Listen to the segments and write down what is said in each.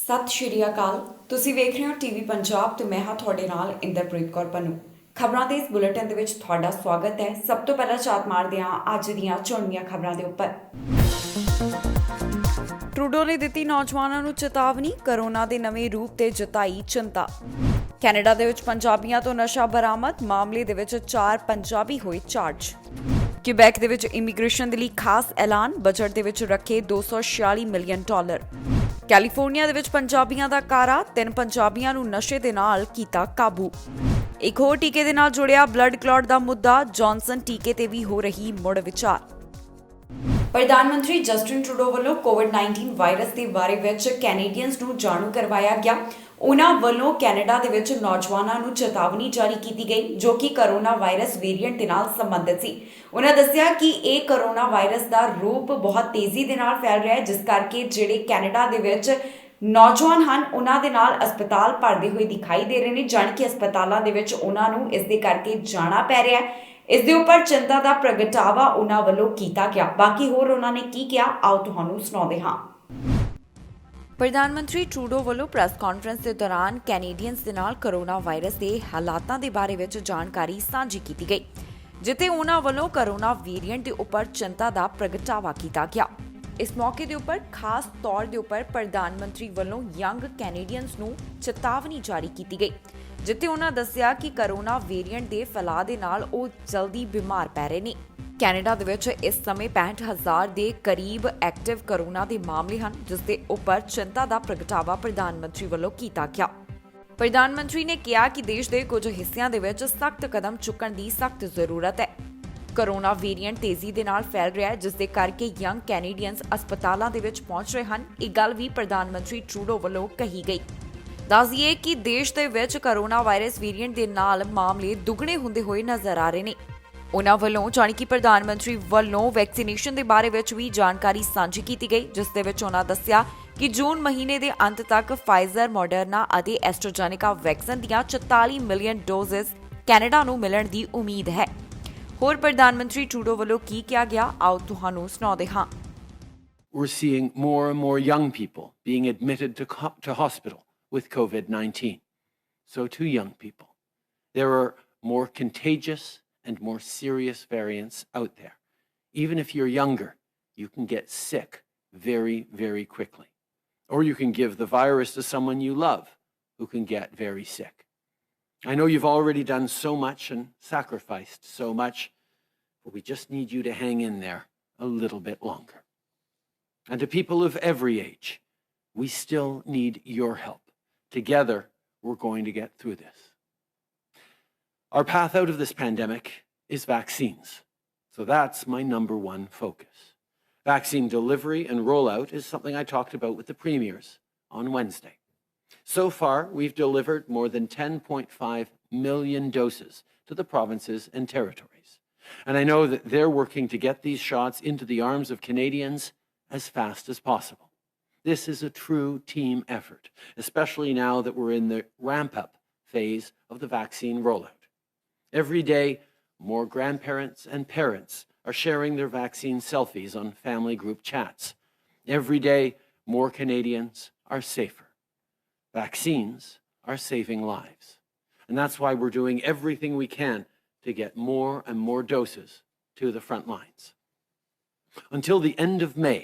ਸਤਿ ਸ਼੍ਰੀ ਅਕਾਲ। ਤੁਸੀਂ ਵੇਖ ਰਹੇ ਹੋ ਟੀਵੀ ਪੰਜਾਬ ਤੇ ਮੈਂ ਹਾਂ ਤੁਹਾਡੇ ਨਾਲ ਇੰਦਰਪ੍ਰੀਤ ਕੌਰ ਪੰਨੂ। ਖਬਰਾਂ ਦੇ ਇਸ ਬੁਲੇਟਿਨ ਦੇ ਵਿੱਚ ਤੁਹਾਡਾ ਸਵਾਗਤ ਹੈ। ਸਭ ਤੋਂ ਪਹਿਲਾਂ ਝਾਤ ਮਾਰਦੇ ਹਾਂ ਅੱਜ ਦੀਆਂ ਚੁਣਵੀਆਂ ਖਬਰਾਂ ਦੇ ਉੱਪਰ। ਟਰੂਡੋ ਨੇ ਦਿੱਤੀ ਨੌਜਵਾਨਾਂ ਨੂੰ ਚੇਤਾਵਨੀ, ਕਰੋਨਾ ਦੇ ਨਵੇਂ ਰੂਪ ਤੇ ਜਤਾਈ ਚਿੰਤਾ। ਕੈਨੇਡਾ ਦੇ ਵਿੱਚ ਪੰਜਾਬੀਆਂ ਤੋਂ ਨਸ਼ਾ ਬਰਾਮਦ, ਮਾਮਲੇ ਦੇ ਵਿੱਚ 4 ਪੰਜਾਬੀ ਹੋਏ ਚਾਰਜ। ਕਿਬੈਕ ਦੇ ਵਿੱਚ ਇਮੀਗ੍ਰੇਸ਼ਨ ਦੇ ਲਈ ਖਾਸ ਐਲਾਨ, ਬਜਟ ਦੇ ਵਿੱਚ ਰੱਖੇ $246 ਮਿਲੀਅਨ। ਕੈਲੀਫੋਰਨੀਆ ਦੇ ਵਿੱਚ ਪੰਜਾਬੀਆਂ ਦਾ ਕਾਰਾ, 3 ਪੰਜਾਬੀਆਂ ਨੂੰ ਨਸ਼ੇ ਦੇ ਨਾਲ ਕੀਤਾ ਕਾਬੂ। ਇੱਕ ਹੋਰ ਟੀਕੇ ਦੇ ਨਾਲ ਜੁੜਿਆ ਬਲੱਡ ਕਲੌਟ ਦਾ ਮੁੱਦਾ, ਜੌਨਸਨ ਟੀਕੇ ਤੇ ਵੀ ਹੋ ਰਹੀ ਮੁੜ ਵਿਚਾਰ। ਪ੍ਰਧਾਨ ਮੰਤਰੀ ਜਸਟਿਨ ਟਰੂਡੋ ਵੱਲੋਂ ਕੋਵਿਡ-19 ਵਾਇਰਸ ਦੇ ਬਾਰੇ ਵਿੱਚ ਕੈਨੇਡੀਅਨਸ ਨੂੰ ਜਾਣੂ ਕਰਵਾਇਆ ਗਿਆ। ਉਨ੍ਹਾਂ ਵੱਲੋਂ ਕੈਨੇਡਾ ਦੇ ਵਿੱਚ ਨੌਜਵਾਨਾਂ ਨੂੰ ਚੇਤਾਵਨੀ ਜਾਰੀ ਕੀਤੀ ਗਈ ਜੋ ਕਿ ਕਰੋਨਾ ਵਾਇਰਸ ਵੇਰੀਐਂਟ ਦੇ ਨਾਲ ਸੰਬੰਧਿਤ ਸੀ। ਉਨ੍ਹਾਂ ਦੱਸਿਆ ਕਿ ਇਹ ਕਰੋਨਾ ਵਾਇਰਸ ਦਾ ਰੂਪ ਬਹੁਤ ਤੇਜ਼ੀ ਦੇ ਨਾਲ ਫੈਲ ਰਿਹਾ ਹੈ, ਜਿਸ ਕਰਕੇ ਜਿਹੜੇ ਕੈਨੇਡਾ ਦੇ ਵਿੱਚ ਨੌਜਵਾਨ ਹਨ ਉਹਨਾਂ ਦੇ ਨਾਲ ਹਸਪਤਾਲ ਭਰਦੇ ਹੋਏ ਦਿਖਾਈ ਦੇ ਰਹੇ ਨੇ, ਜਾਣੀ ਕਿ ਹਸਪਤਾਲਾਂ ਦੇ ਵਿੱਚ ਉਹਨਾਂ ਨੂੰ ਇਸ ਦੇ ਕਰਕੇ ਜਾਣਾ ਪੈ ਰਿਹਾ ਹੈ। ਇਸ ਦੇ ਉੱਪਰ ਚਿੰਤਾ ਦਾ ਪ੍ਰਗਟਾਵਾ ਉਹਨਾਂ ਵੱਲੋਂ ਕੀਤਾ ਗਿਆ। ਬਾਕੀ ਹੋਰ ਉਹਨਾਂ ਨੇ ਕੀ ਕਿਹਾ, ਆਓ ਤੁਹਾਨੂੰ ਸੁਣਾਉਂਦੇ ਹਾਂ। ਪ੍ਰਧਾਨ ਮੰਤਰੀ ਟਰੂਡੋ ਵੱਲੋਂ ਪ੍ਰੈਸ ਕਾਨਫਰੰਸ ਦੇ ਦੌਰਾਨ ਕੈਨੇਡੀਅਨਸ ਦੇ ਨਾਲ ਕਰੋਨਾ ਵਾਇਰਸ ਦੇ ਹਾਲਾਤਾਂ ਦੇ ਬਾਰੇ ਵਿੱਚ ਜਾਣਕਾਰੀ ਸਾਂਝੀ ਕੀਤੀ ਗਈ, ਜਿੱਥੇ ਉਹਨਾਂ ਵੱਲੋਂ ਕਰੋਨਾ ਵੇਰੀਐਂਟ ਦੇ ਉੱਪਰ ਚਿੰਤਾ ਦਾ ਪ੍ਰਗਟਾਵਾ ਕੀਤਾ ਗਿਆ। ਇਸ ਮੌਕੇ ਦੇ ਉੱਪਰ ਖਾਸ ਤੌਰ ਦੇ ਉੱਪਰ ਪ੍ਰਧਾਨ ਮੰਤਰੀ ਵੱਲੋਂ ਯੰਗ ਕੈਨੇਡੀਅਨਸ ਨੂੰ ਚੇਤਾਵਨੀ ਜਾਰੀ ਕੀਤੀ ਗਈ, ਜਿੱਥੇ ਉਹਨਾਂ ਦੱਸਿਆ ਕਿ ਕਰੋਨਾ ਵੇਰੀਐਂਟ ਦੇ ਫੈਲਾਅ ਦੇ ਨਾਲ ਉਹ ਜਲਦੀ ਬਿਮਾਰ ਪੈ ਰਹੇ ਨੇ। ਕੈਨੇਡਾ ਦੇ ਵਿੱਚ ਇਸ ਸਮੇਂ 65,000 ਦੇ ਕਰੀਬ ਐਕਟਿਵ ਕਰੋਨਾ ਦੇ ਮਾਮਲੇ ਹਨ, ਜਿਸ ਦੇ ਉੱਪਰ ਚਿੰਤਾ ਦਾ ਪ੍ਰਗਟਾਵਾ ਪ੍ਰਧਾਨ ਮੰਤਰੀ ਵੱਲੋਂ ਕੀਤਾ ਗਿਆ। ਪ੍ਰਧਾਨ ਮੰਤਰੀ ਨੇ ਕਿਹਾ ਕਿ ਦੇਸ਼ ਦੇ ਕੁਝ ਹਿੱਸਿਆਂ ਦੇ ਵਿੱਚ ਸਖਤ ਕਦਮ ਚੁੱਕਣ ਦੀ ਸਖਤ ਜ਼ਰੂਰਤ ਹੈ। ਕਰੋਨਾ ਵੇਰੀਐਂਟ ਤੇਜ਼ੀ ਦੇ ਨਾਲ ਫੈਲ ਰਿਹਾ ਹੈ, ਜਿਸ ਦੇ ਕਰਕੇ ਯੰਗ ਕੈਨੇਡੀਅਨਸ ਹਸਪਤਾਲਾਂ ਦੇ ਵਿੱਚ ਪਹੁੰਚ ਰਹੇ ਹਨ। ਇਹ ਗੱਲ ਵੀ ਪ੍ਰਧਾਨ ਮੰਤਰੀ ਟਰੂਡੋ ਵੱਲੋਂ ਕਹੀ ਗਈ। ਦੱਸ ਦਈਏ ਕਿ ਦੇਸ਼ ਦੇ ਵਿੱਚ ਕਰੋਨਾ ਵਾਇਰਸ ਵੇਰੀਐਂਟ ਦੇ ਨਾਲ ਮਾਮਲੇ ਦੁੱਗਣੇ ਹੁੰਦੇ ਹੋਏ ਨਜ਼ਰ ਆ ਰਹੇ ਨੇ। ਉਨ੍ਹਾਂ ਵੱਲੋਂ ਜਾਣੀ ਕਿ ਪ੍ਰਧਾਨ ਮੰਤਰੀ ਵੱਲੋਂ ਵੈਕਸੀਨੇਸ਼ਨ ਦੇ ਬਾਰੇ ਵਿੱਚ ਵੀ ਜਾਣਕਾਰੀ ਸਾਂਝੀ ਕੀਤੀ ਗਈ, ਜਿਸ ਦੇ ਵਿੱਚ ਉਨ੍ਹਾਂ ਦੱਸਿਆ ਕਿ ਜੂਨ ਮਹੀਨੇ ਦੇ ਅੰਤ ਤੱਕ ਫਾਈਜ਼ਰ, ਮੋਡਰਨਾ ਅਤੇ ਐਸਟ੍ਰਾਜੈਨੇਕਾ ਵੈਕਸੀਨ ਦੀਆਂ 44 ਮਿਲੀਅਨ ਡੋਜ਼ਸ ਕੈਨੇਡਾ ਨੂੰ ਮਿਲਣ ਦੀ ਉਮੀਦ ਹੈ। ਹੋਰ ਪ੍ਰਧਾਨ ਮੰਤਰੀ ਟਰੂਡੋ ਵੱਲੋਂ ਕੀ ਕਿਹਾ ਗਿਆ, ਆਓ ਤੁਹਾਨੂੰ ਸੁਣਾਉਂਦੇ ਹਾਂ। We're seeing more and more young people being admitted to hospital with COVID-19. So too young people. There are more contagious and more serious variants out there. Even if you're younger, you can get sick very, very quickly. Or you can give the virus to someone you love who can get very sick. I know you've already done so much and sacrificed so much, but we just need you to hang in there a little bit longer. And to people of every age, we still need your help. Together, we're going to get through this. Our path out of this pandemic is vaccines. So that's my number one focus. Vaccine delivery and rollout is something I talked about with the premiers on Wednesday. So far, we've delivered more than 10.5 million doses to the provinces and territories. And I know that they're working to get these shots into the arms of Canadians as fast as possible. This is a true team effort, especially now that we're in the ramp-up phase of the vaccine rollout. Every day, more grandparents and parents are sharing their vaccine selfies on family group chats. Every day, more Canadians are safer. Vaccines are saving lives. And that's why we're doing everything we can to get more and more doses to the front lines. Until the end of May,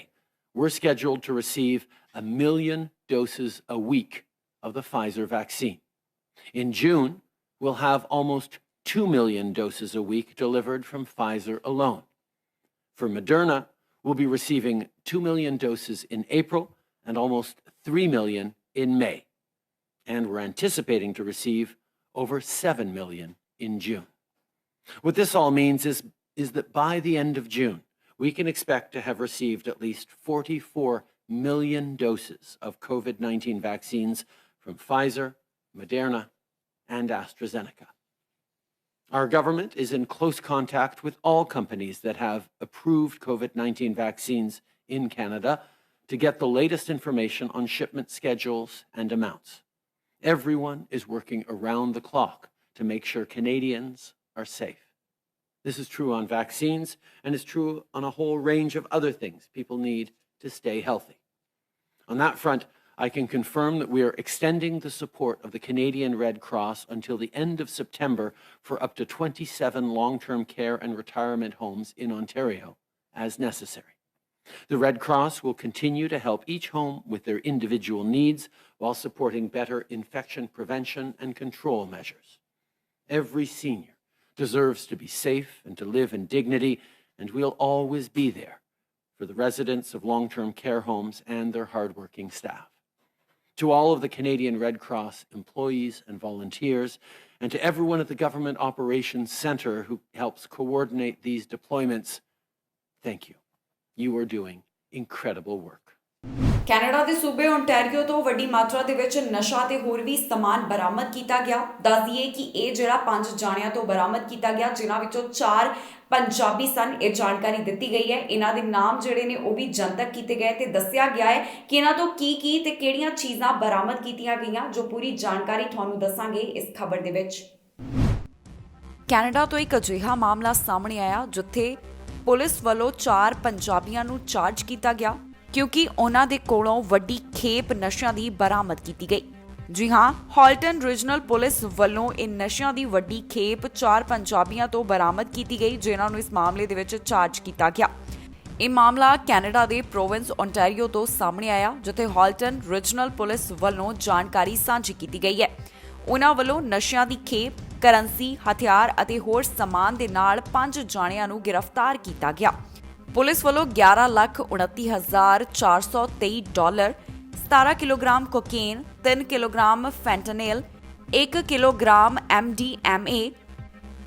we're scheduled to receive 1 million doses a week of the Pfizer vaccine. In June, we'll have almost 2 million doses a week delivered from Pfizer alone. For Moderna, we'll be receiving 2 million doses in April and almost 3 million in May. And we're anticipating to receive over 7 million in June. What this all means is that by the end of June, we can expect to have received at least 44 million doses of COVID-19 vaccines from Pfizer, Moderna, and AstraZeneca. Our government is in close contact with all companies that have approved COVID-19 vaccines in Canada to get the latest information on shipment schedules and amounts. Everyone is working around the clock to make sure Canadians are safe. This is true on vaccines, and is true on a whole range of other things people need to stay healthy. On that front, I can confirm that we are extending the support of the Canadian Red Cross until the end of September for up to 27 long-term care and retirement homes in Ontario, as necessary. The Red Cross will continue to help each home with their individual needs while supporting better infection prevention and control measures. Every senior deserves to be safe and to live in dignity, and we'll always be there for the residents of long-term care homes and their hardworking staff. To all of the Canadian Red Cross employees and volunteers, and to everyone at the Government Operations Centre who helps coordinate these deployments, thank you. You are doing incredible work. Canada ਦੇ ਸੂਬੇ Ontario ਤੋਂ ਵੱਡੀ ਮਾਤਰਾ ਦੇ ਵਿੱਚ ਨਸ਼ਾ ਤੇ ਹੋਰ ਵੀ ਸਮਾਨ ਬਰਾਮਦ ਕੀਤਾ ਗਿਆ। ਦੱਸ ਦਈਏ ਕਿ ਇਹ ਜਿਹੜਾ 5 ਜਾਣਿਆਂ ਤੋਂ ਬਰਾਮਦ ਕੀਤਾ ਗਿਆ, ਜਿਨ੍ਹਾਂ ਵਿੱਚੋਂ 4 ਪੰਜਾਬੀ ਸਨ। ਇਹ ਜਾਣਕਾਰੀ ਦਿੱਤੀ ਗਈ ਹੈ। ਇਹਨਾਂ ਦੇ ਨਾਮ ਜਿਹੜੇ ਨੇ ਉਹ ਵੀ ਜਨਤਕ ਕੀਤੇ ਗਏ ਤੇ ਦੱਸਿਆ ਗਿਆ ਹੈ ਕਿ ਇਹਨਾਂ ਤੋਂ ਕੀ ਤੇ ਕਿਹੜੀਆਂ ਚੀਜ਼ਾਂ ਬਰਾਮਦ ਕੀਤੀਆਂ ਗਈਆਂ, ਜੋ ਪੂਰੀ ਜਾਣਕਾਰੀ ਤੁਹਾਨੂੰ ਦੱਸਾਂਗੇ ਇਸ ਖਬਰ ਦੇ ਵਿੱਚ। ਕੈਨੇਡਾ ਤੋਂ ਇੱਕ ਅਜਿਹਾ ਮਾਮਲਾ ਸਾਹਮਣੇ ਆਇਆ ਜਿੱਥੇ ਪੁਲਿਸ ਵੱਲੋਂ 4 ਪੰਜਾਬੀਆਂ ਨੂੰ ਚਾਰਜ ਕੀਤਾ ਗਿਆ ਕਿਉਂਕਿ ਉਹਨਾਂ ਦੇ ਕੋਲੋਂ ਵੱਡੀ ਖੇਪ ਨਸ਼ਿਆਂ ਦੀ ਬਰਾਮਦ ਕੀਤੀ ਗਈ। ਜੀ ਹਾਂ, ਹਾਲਟਨ ਰੀਜਨਲ ਪੁਲਿਸ ਵੱਲੋਂ ਇਹ ਨਸ਼ਿਆਂ ਦੀ ਵੱਡੀ ਖੇਪ 4 ਪੰਜਾਬੀਆਂ ਤੋਂ ਬਰਾਮਦ ਕੀਤੀ ਗਈ, ਜਿਨ੍ਹਾਂ ਨੂੰ ਇਸ ਮਾਮਲੇ ਦੇ ਵਿੱਚ ਚਾਰਜ ਕੀਤਾ ਗਿਆ। ਇਹ ਮਾਮਲਾ ਕੈਨੇਡਾ ਦੇ ਪ੍ਰੋਵਿੰਸ ਓਨਟਾਰੀਓ ਤੋਂ ਸਾਹਮਣੇ ਆਇਆ, ਜਿੱਥੇ ਹਾਲਟਨ ਰੀਜਨਲ ਪੁਲਿਸ ਵੱਲੋਂ ਜਾਣਕਾਰੀ ਸਾਂਝੀ ਕੀਤੀ ਗਈ ਹੈ। ਉਹਨਾਂ ਵੱਲੋਂ ਨਸ਼ਿਆਂ ਦੀ ਖੇਪ, ਕਰੰਸੀ, ਹਥਿਆਰ ਅਤੇ ਹੋਰ ਸਮਾਨ ਦੇ ਨਾਲ 5 ਜਾਣਿਆਂ ਨੂੰ ਗ੍ਰਿਫਤਾਰ ਕੀਤਾ ਗਿਆ। ਪੁਲਿਸ ਵੱਲੋਂ 11,29,423 dollar, 17 kilogram cocaine, 3 kilogram fentanyl, 1 kilogram MDMA,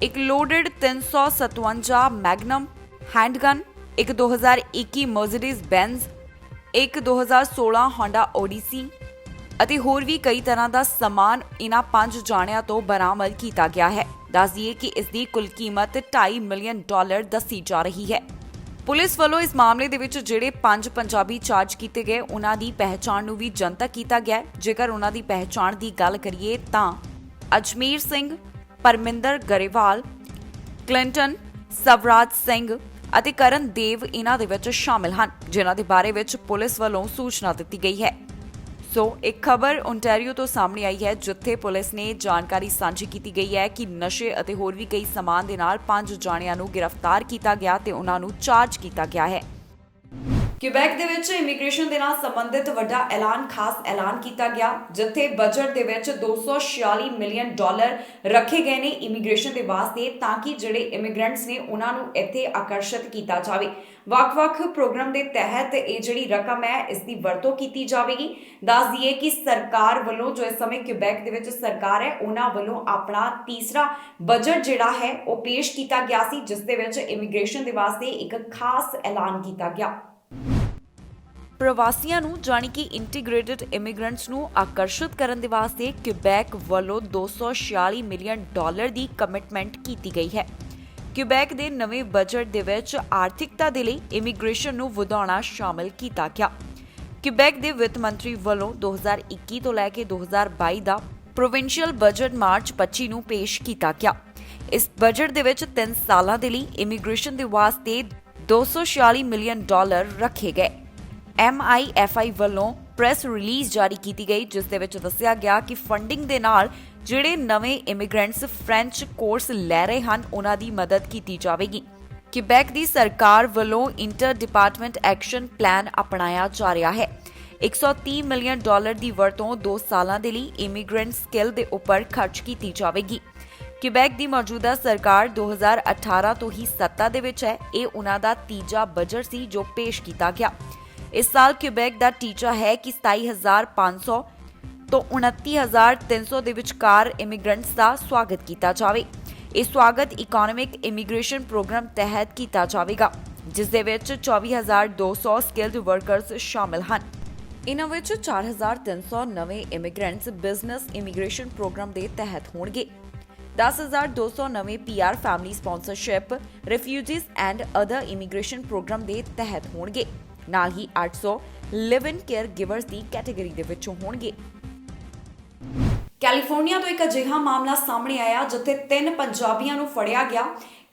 ਇੱਕ ਲੋਡਡ 357 ਮੈਗਨਮ ਹੈਂਡਗਨ, ਇੱਕ 2021 ਮਰਸੀਡੀਜ਼ ਬੈਂਜ਼, ਇੱਕ 2016 ਹੋਂਡਾ ਓਡੀਸੀ ਅਤੇ ਹੋਰ ਵੀ ਕਈ ਤਰ੍ਹਾਂ ਦਾ ਸਮਾਨ ਇਹਨਾਂ 5 ਜਾਣਿਆਂ ਤੋਂ ਬਰਾਮਦ ਕੀਤਾ ਗਿਆ ਹੈ। ਦੱਸ ਦਈਏ ਕਿ ਇਸ ਦੀ ਕੁੱਲ ਕੀਮਤ $2.5 ਮਿਲੀਅਨ ਦੱਸੀ ਜਾ ਰਹੀ ਹੈ। ਪੁਲਿਸ ਵੱਲੋਂ ਇਸ ਮਾਮਲੇ ਦੇ ਵਿੱਚ ਜਿਹੜੇ 5 ਪੰਜਾਬੀ ਚਾਰਜ ਕੀਤੇ ਗਏ, ਉਹਨਾਂ ਦੀ ਪਹਿਚਾਣ ਨੂੰ ਵੀ ਜਨਤਕ ਕੀਤਾ ਗਿਆ। ਜੇਕਰ ਉਹਨਾਂ ਦੀ ਪਹਿਚਾਣ ਦੀ ਗੱਲ ਕਰੀਏ ਤਾਂ ਅਜਮੇਰ ਸਿੰਘ, ਪਰਮਿੰਦਰ ਗਰੇਵਾਲ, ਕਲਿੰਟਨ, ਸਵਰਾਜ ਸਿੰਘ ਅਤੇ ਕਰਨ ਦੇਵ ਇਹਨਾਂ ਦੇ ਵਿੱਚ ਸ਼ਾਮਿਲ ਹਨ, ਜਿਨ੍ਹਾਂ ਦੇ ਬਾਰੇ ਵਿੱਚ ਪੁਲਿਸ ਵੱਲੋਂ ਸੂਚਨਾ ਦਿੱਤੀ ਗਈ ਹੈ। ਸੋ ਇੱਕ ਖਬਰ ਓਨਟਾਰੀਓ ਤੋਂ ਸਾਹਮਣੇ ਆਈ ਹੈ, ਜਿੱਥੇ ਪੁਲਿਸ ਨੇ ਜਾਣਕਾਰੀ ਸਾਂਝੀ ਕੀਤੀ ਗਈ ਹੈ ਕਿ ਨਸ਼ੇ ਅਤੇ ਹੋਰ ਵੀ ਕਈ ਸਮਾਨ ਦੇ ਨਾਲ 5 ਜਾਣਿਆਂ ਨੂੰ ਗ੍ਰਿਫਤਾਰ ਕੀਤਾ ਗਿਆ ਤੇ ਉਹਨਾਂ ਨੂੰ ਚਾਰਜ ਕੀਤਾ ਗਿਆ ਹੈ। ਕਿਊਬੈਕ ਦੇ ਵਿੱਚ ਇਮੀਗ੍ਰੇਸ਼ਨ ਦੇ ਨਾਲ ਸੰਬੰਧਿਤ ਵੱਡਾ ਖਾਸ ਐਲਾਨ ਕੀਤਾ ਗਿਆ, ਜਿੱਥੇ ਬਜਟ ਦੇ ਵਿੱਚ $246 ਮਿਲੀਅਨ ਰੱਖੇ ਗਏ ਨੇ ਇਮੀਗ੍ਰੇਸ਼ਨ ਦੇ ਵਾਸਤੇ, ਤਾਂ ਕਿ ਜਿਹੜੇ ਇਮੀਗ੍ਰੈਂਟਸ ਨੇ ਉਹਨਾਂ ਨੂੰ ਇੱਥੇ ਆਕਰਸ਼ਿਤ ਕੀਤਾ ਜਾਵੇ। ਵੱਖ-ਵੱਖ ਪ੍ਰੋਗਰਾਮ ਦੇ ਤਹਿਤ ਇਹ ਜਿਹੜੀ ਰਕਮ ਹੈ, ਇਸ ਦੀ ਵਰਤੋਂ ਕੀਤੀ ਜਾਵੇਗੀ। ਦੱਸ ਦਈਏ ਕਿ ਸਰਕਾਰ ਵੱਲੋਂ ਜੋ ਇਸ ਸਮੇਂ ਕਿਊਬੈਕ ਦੇ ਵਿੱਚ ਸਰਕਾਰ ਹੈ, ਉਹਨਾਂ ਵੱਲੋਂ ਆਪਣਾ ਤੀਸਰਾ ਬਜਟ ਜਿਹੜਾ ਹੈ ਉਹ ਪੇਸ਼ ਕੀਤਾ ਗਿਆ ਸੀ, ਜਿਸ ਦੇ ਵਿੱਚ ਇਮੀਗ੍ਰੇਸ਼ਨ ਦੇ ਵਾਸਤੇ ਇੱਕ ਖਾਸ ਐਲਾਨ ਕੀਤਾ ਗਿਆ। ਪ੍ਰਵਾਸੀਆਂ ਨੂੰ ਜਾਣੀ ਕਿ ਇੰਟੀਗ੍ਰੇਟਿਡ ਇਮੀਗ੍ਰੈਂਟਸ ਨੂੰ ਆਕਰਸ਼ਿਤ ਕਰਨ ਦੇ ਵਾਸਤੇ ਕਿਊਬੈਕ ਵੱਲੋਂ $246 ਮਿਲੀਅਨ ਦੀ ਕਮਿਟਮੈਂਟ ਕੀਤੀ ਗਈ ਹੈ। ਕਿਊਬੈਕ ਦੇ ਨਵੇਂ ਬਜਟ ਦੇ ਵਿੱਚ ਆਰਥਿਕਤਾ ਦੇ ਲਈ ਇਮੀਗ੍ਰੇਸ਼ਨ ਨੂੰ ਵਧਾਉਣਾ ਸ਼ਾਮਲ ਕੀਤਾ ਗਿਆ। ਕਿਊਬੈਕ ਦੇ ਵਿੱਤ ਮੰਤਰੀ ਵੱਲੋਂ 2021 ਤੋਂ ਲੈ ਕੇ 2022 ਦਾ ਪ੍ਰੋਵਿੰਸ਼ੀਅਲ ਬਜਟ ਮਾਰਚ 25 ਨੂੰ ਪੇਸ਼ ਕੀਤਾ ਗਿਆ। ਇਸ ਬਜਟ ਦੇ ਵਿੱਚ 3 ਸਾਲਾਂ ਦੇ ਲਈ ਇਮੀਗ੍ਰੇਸ਼ਨ ਦੇ ਵਾਸਤੇ $246 ਮਿਲੀਅਨ ਰੱਖੇ ਗਏ। MIFI ਵੱਲੋਂ ਪ੍ਰੈਸ ਰਿਲੀਜ਼ ਜਾਰੀ ਕੀਤੀ ਗਈ, ਜਿਸ ਦੇ ਵਿੱਚ ਦੱਸਿਆ ਗਿਆ ਕਿ ਫੰਡਿੰਗ ਦੇ ਨਾਲ ਜਿਹੜੇ ਨਵੇਂ ਇਮੀਗ੍ਰੈਂਟਸ ਫ੍ਰੈਂਚ ਕੋਰਸ ਲੈ ਰਹੇ ਹਨ, ਉਹਨਾਂ ਦੀ ਮਦਦ ਕੀਤੀ ਜਾਵੇਗੀ। ਕਿਊਬੈਕ ਦੀ ਸਰਕਾਰ ਵੱਲੋਂ ਇੰਟਰ ਡਿਪਾਰਟਮੈਂਟ ਐਕਸ਼ਨ ਪਲਾਨ ਅਪਣਾਇਆ ਜਾ ਰਿਹਾ ਹੈ। $130 ਮਿਲੀਅਨ ਦੀ ਵਰਤੋਂ 2 ਸਾਲਾਂ ਦੇ ਲਈ ਇਮੀਗ੍ਰੈਂਟ ਸਕਿੱਲ ਦੇ ਉੱਪਰ ਖਰਚ ਕੀਤੀ ਜਾਵੇਗੀ। ਕਿਊਬੈਕ ਦੀ ਮੌਜੂਦਾ ਸਰਕਾਰ 2018 ਤੋਂ ਹੀ ਸੱਤਾ ਦੇ ਵਿੱਚ ਹੈ। ਇਹ ਉਹਨਾਂ ਦਾ ਤੀਜਾ ਬਜਟ ਸੀ ਜੋ ਪੇਸ਼ ਕੀਤਾ ਗਿਆ। ਇਸ ਸਾਲ ਕਿਊਬੈਕ ਦਾ ਟੀਚਾ ਹੈ ਕਿ 27,500 ਤੋਂ 29,300 ਦੇ ਵਿਚਕਾਰ ਇਮੀਗ੍ਰੈਂਟਸ ਦਾ ਸਵਾਗਤ ਕੀਤਾ ਜਾਵੇ। ਇਹ ਸਵਾਗਤ ਇਕਨੋਮਿਕ ਇਮੀਗ੍ਰੇਸ਼ਨ ਪ੍ਰੋਗਰਾਮ ਤਹਿਤ ਕੀਤਾ ਜਾਵੇਗਾ, ਜਿਸ ਦੇ ਵਿੱਚ 24,200 ਸਕਿਲਡ ਵਰਕਰਸ ਸ਼ਾਮਿਲ ਹਨ। ਇਹਨਾਂ ਵਿੱਚ 4,300 ਨਵੇਂ ਇਮੀਗ੍ਰੈਂਟਸ ਬਿਜ਼ਨਸ ਇਮੀਗ੍ਰੇਸ਼ਨ ਪ੍ਰੋਗਰਾਮ ਦੇ ਤਹਿਤ ਹੋਣਗੇ। 10,200 ਨਵੇਂ PR family sponsorship, refugees and other immigration program ਦੇ ਤਹਿਤ ਹੋਣਗੇ। ਨਾਲ ਹੀ 800 ਲਿਵ ਇਨ ਕੇਅਰ ਗਿਵਰਸ ਦੀ ਕੈਟਾਗਰੀ ਦੇ ਵਿੱਚੋਂ ਹੋਣਗੇ। ਕੈਲੀਫੋਰਨੀਆ ਤੋਂ ਇੱਕ ਅਜਿਹਾ ਮਾਮਲਾ ਸਾਹਮਣੇ ਆਇਆ ਜਿੱਥੇ 3 ਪੰਜਾਬੀਆਂ ਨੂੰ ਫੜਿਆ ਗਿਆ।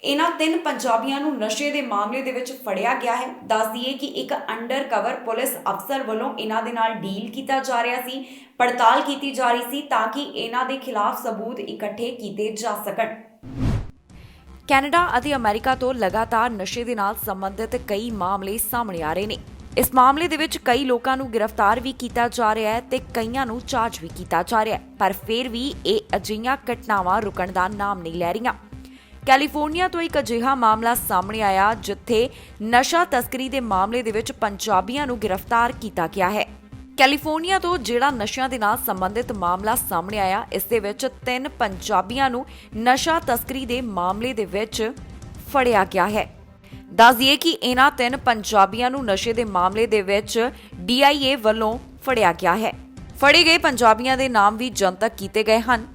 ਇਹਨਾਂ 3 ਪੰਜਾਬੀਆਂ ਨੂੰ ਨਸ਼ੇ ਦੇ ਮਾਮਲੇ ਦੇ ਵਿੱਚ ਫੜਿਆ ਗਿਆ ਹੈ। ਦੱਸ ਦਈਏ ਕਿ ਇੱਕ ਅੰਡਰ ਕਵਰ ਪੁਲਿਸ ਅਫਸਰ ਵੱਲੋਂ ਇਹਨਾਂ ਦੇ ਨਾਲ ਡੀਲ ਕੀਤਾ ਜਾ ਰਿਹਾ ਸੀ, ਪੜਤਾਲ ਕੀਤੀ ਜਾ ਰਹੀ ਸੀ ਤਾਂ ਕਿ ਇਹਨਾਂ ਦੇ ਖਿਲਾਫ ਸਬੂਤ ਇਕੱਠੇ ਕੀਤੇ ਜਾ ਸਕਣ। ਕੈਨੇਡਾ ਅਤੇ ਅਮਰੀਕਾ ਤੋਂ ਲਗਾਤਾਰ ਨਸ਼ੇ ਦੇ ਨਾਲ ਸੰਬੰਧਿਤ ਕਈ ਮਾਮਲੇ ਸਾਹਮਣੇ ਆ ਰਹੇ ਨੇ। ਇਸ ਮਾਮਲੇ ਦੇ ਵਿੱਚ ਕਈ ਲੋਕਾਂ ਨੂੰ ਗ੍ਰਿਫਤਾਰ ਵੀ ਕੀਤਾ ਜਾ ਰਿਹਾ ਹੈ ਤੇ ਕਈਆਂ ਨੂੰ ਚਾਰਜ ਵੀ ਕੀਤਾ ਜਾ ਰਿਹਾ ਹੈ, ਪਰ ਫਿਰ ਵੀ ਇਹ ਅਜਿਹੀਆਂ ਘਟਨਾਵਾਂ ਰੁਕਣ ਦਾ ਨਾਮ ਨਹੀਂ ਲੈ ਰਹੀਆਂ। ਕੈਲੀਫੋਰਨੀਆ ਤੋਂ ਇੱਕ ਅਜਿਹਾ ਮਾਮਲਾ ਸਾਹਮਣੇ ਆਇਆ ਜਿੱਥੇ ਨਸ਼ਾ ਤਸਕਰੀ ਦੇ ਮਾਮਲੇ ਦੇ ਵਿੱਚ ਪੰਜਾਬੀਆਂ ਨੂੰ ਗ੍ਰਿਫਤਾਰ ਕੀਤਾ ਗਿਆ ਹੈ। ਕੈਲੀਫੋਰਨੀਆ ਤੋਂ ਜਿਹੜਾ ਨਸ਼ਿਆਂ ਦੇ ਨਾਲ ਸੰਬੰਧਿਤ ਮਾਮਲਾ ਸਾਹਮਣੇ ਆਇਆ, ਇਸ ਦੇ ਵਿੱਚ 3 ਪੰਜਾਬੀਆਂ ਨੂੰ ਨਸ਼ਾ ਤਸਕਰੀ ਦੇ ਮਾਮਲੇ ਦੇ ਵਿੱਚ ਫੜਿਆ ਗਿਆ ਹੈ। ਦੱਸ ਦਈਏ ਕਿ ਇਹਨਾਂ 3 ਪੰਜਾਬੀਆਂ ਨੂੰ ਨਸ਼ੇ ਦੇ ਮਾਮਲੇ ਦੇ ਵਿੱਚ DIA ਵੱਲੋਂ ਫੜਿਆ ਗਿਆ ਹੈ। ਫੜੇ ਗਏ ਪੰਜਾਬੀਆਂ ਦੇ ਨਾਮ ਵੀ ਜਨਤਕ ਕੀਤੇ ਗਏ ਹਨ।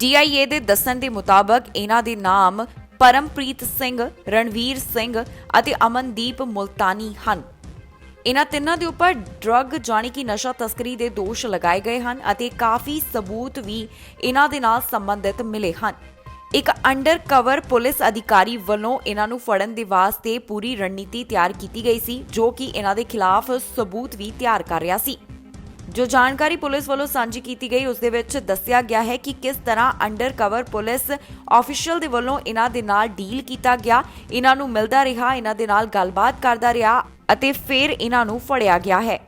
DIA ਦੇ ਦੱਸਣ ਦੇ ਮੁਤਾਬਕ ਇਹਨਾਂ ਦੇ ਨਾਮ ਪਰਮਪ੍ਰੀਤ ਸਿੰਘ, ਰਣਵੀਰ ਸਿੰਘ ਅਤੇ ਅਮਨਦੀਪ ਮੁਲਤਾਨੀ ਹਨ। ਇਹਨਾਂ ਤਿੰਨਾਂ ਦੇ ਉੱਪਰ ਡਰੱਗ ਜਾਣੀ ਕਿ ਨਸ਼ਾ ਤਸਕਰੀ ਦੇ ਦੋਸ਼ ਲਗਾਏ ਗਏ ਹਨ ਅਤੇ ਕਾਫੀ ਸਬੂਤ ਵੀ ਇਹਨਾਂ ਦੇ ਨਾਲ ਸੰਬੰਧਿਤ ਮਿਲੇ ਹਨ। ਇੱਕ ਅੰਡਰ ਕਵਰ ਪੁਲਿਸ ਅਧਿਕਾਰੀ ਵੱਲੋਂ ਇਹਨਾਂ ਨੂੰ ਫੜਨ ਦੇ ਵਾਸਤੇ ਪੂਰੀ ਰਣਨੀਤੀ ਤਿਆਰ ਕੀਤੀ ਗਈ ਸੀ, ਜੋ ਕਿ ਇਹਨਾਂ ਦੇ ਖਿਲਾਫ ਸਬੂਤ ਵੀ ਤਿਆਰ ਕਰ ਰਿਹਾ ਸੀ। ਜੋ ਜਾਣਕਾਰੀ ਪੁਲਿਸ ਵੱਲੋਂ ਸਾਂਝੀ ਕੀਤੀ ਗਈ ਉਸ ਦੇ ਵਿੱਚ ਦੱਸਿਆ ਗਿਆ ਹੈ ਕਿ ਕਿਸ ਤਰ੍ਹਾਂ ਅੰਡਰ ਕਵਰ ਪੁਲਿਸ ਆਫੀਸ਼ੀਅਲ ਦੇ ਵੱਲੋਂ ਇਹਨਾਂ ਦੇ ਨਾਲ ਡੀਲ ਕੀਤਾ ਗਿਆ, ਇਹਨਾਂ ਨੂੰ ਮਿਲਦਾ ਰਿਹਾ, ਇਹਨਾਂ ਦੇ ਨਾਲ ਗੱਲਬਾਤ ਕਰਦਾ ਰਿਹਾ ਅਤੇ ਫਿਰ ਇਹਨਾਂ ਨੂੰ ਫੜਿਆ ਗਿਆ ਹੈ।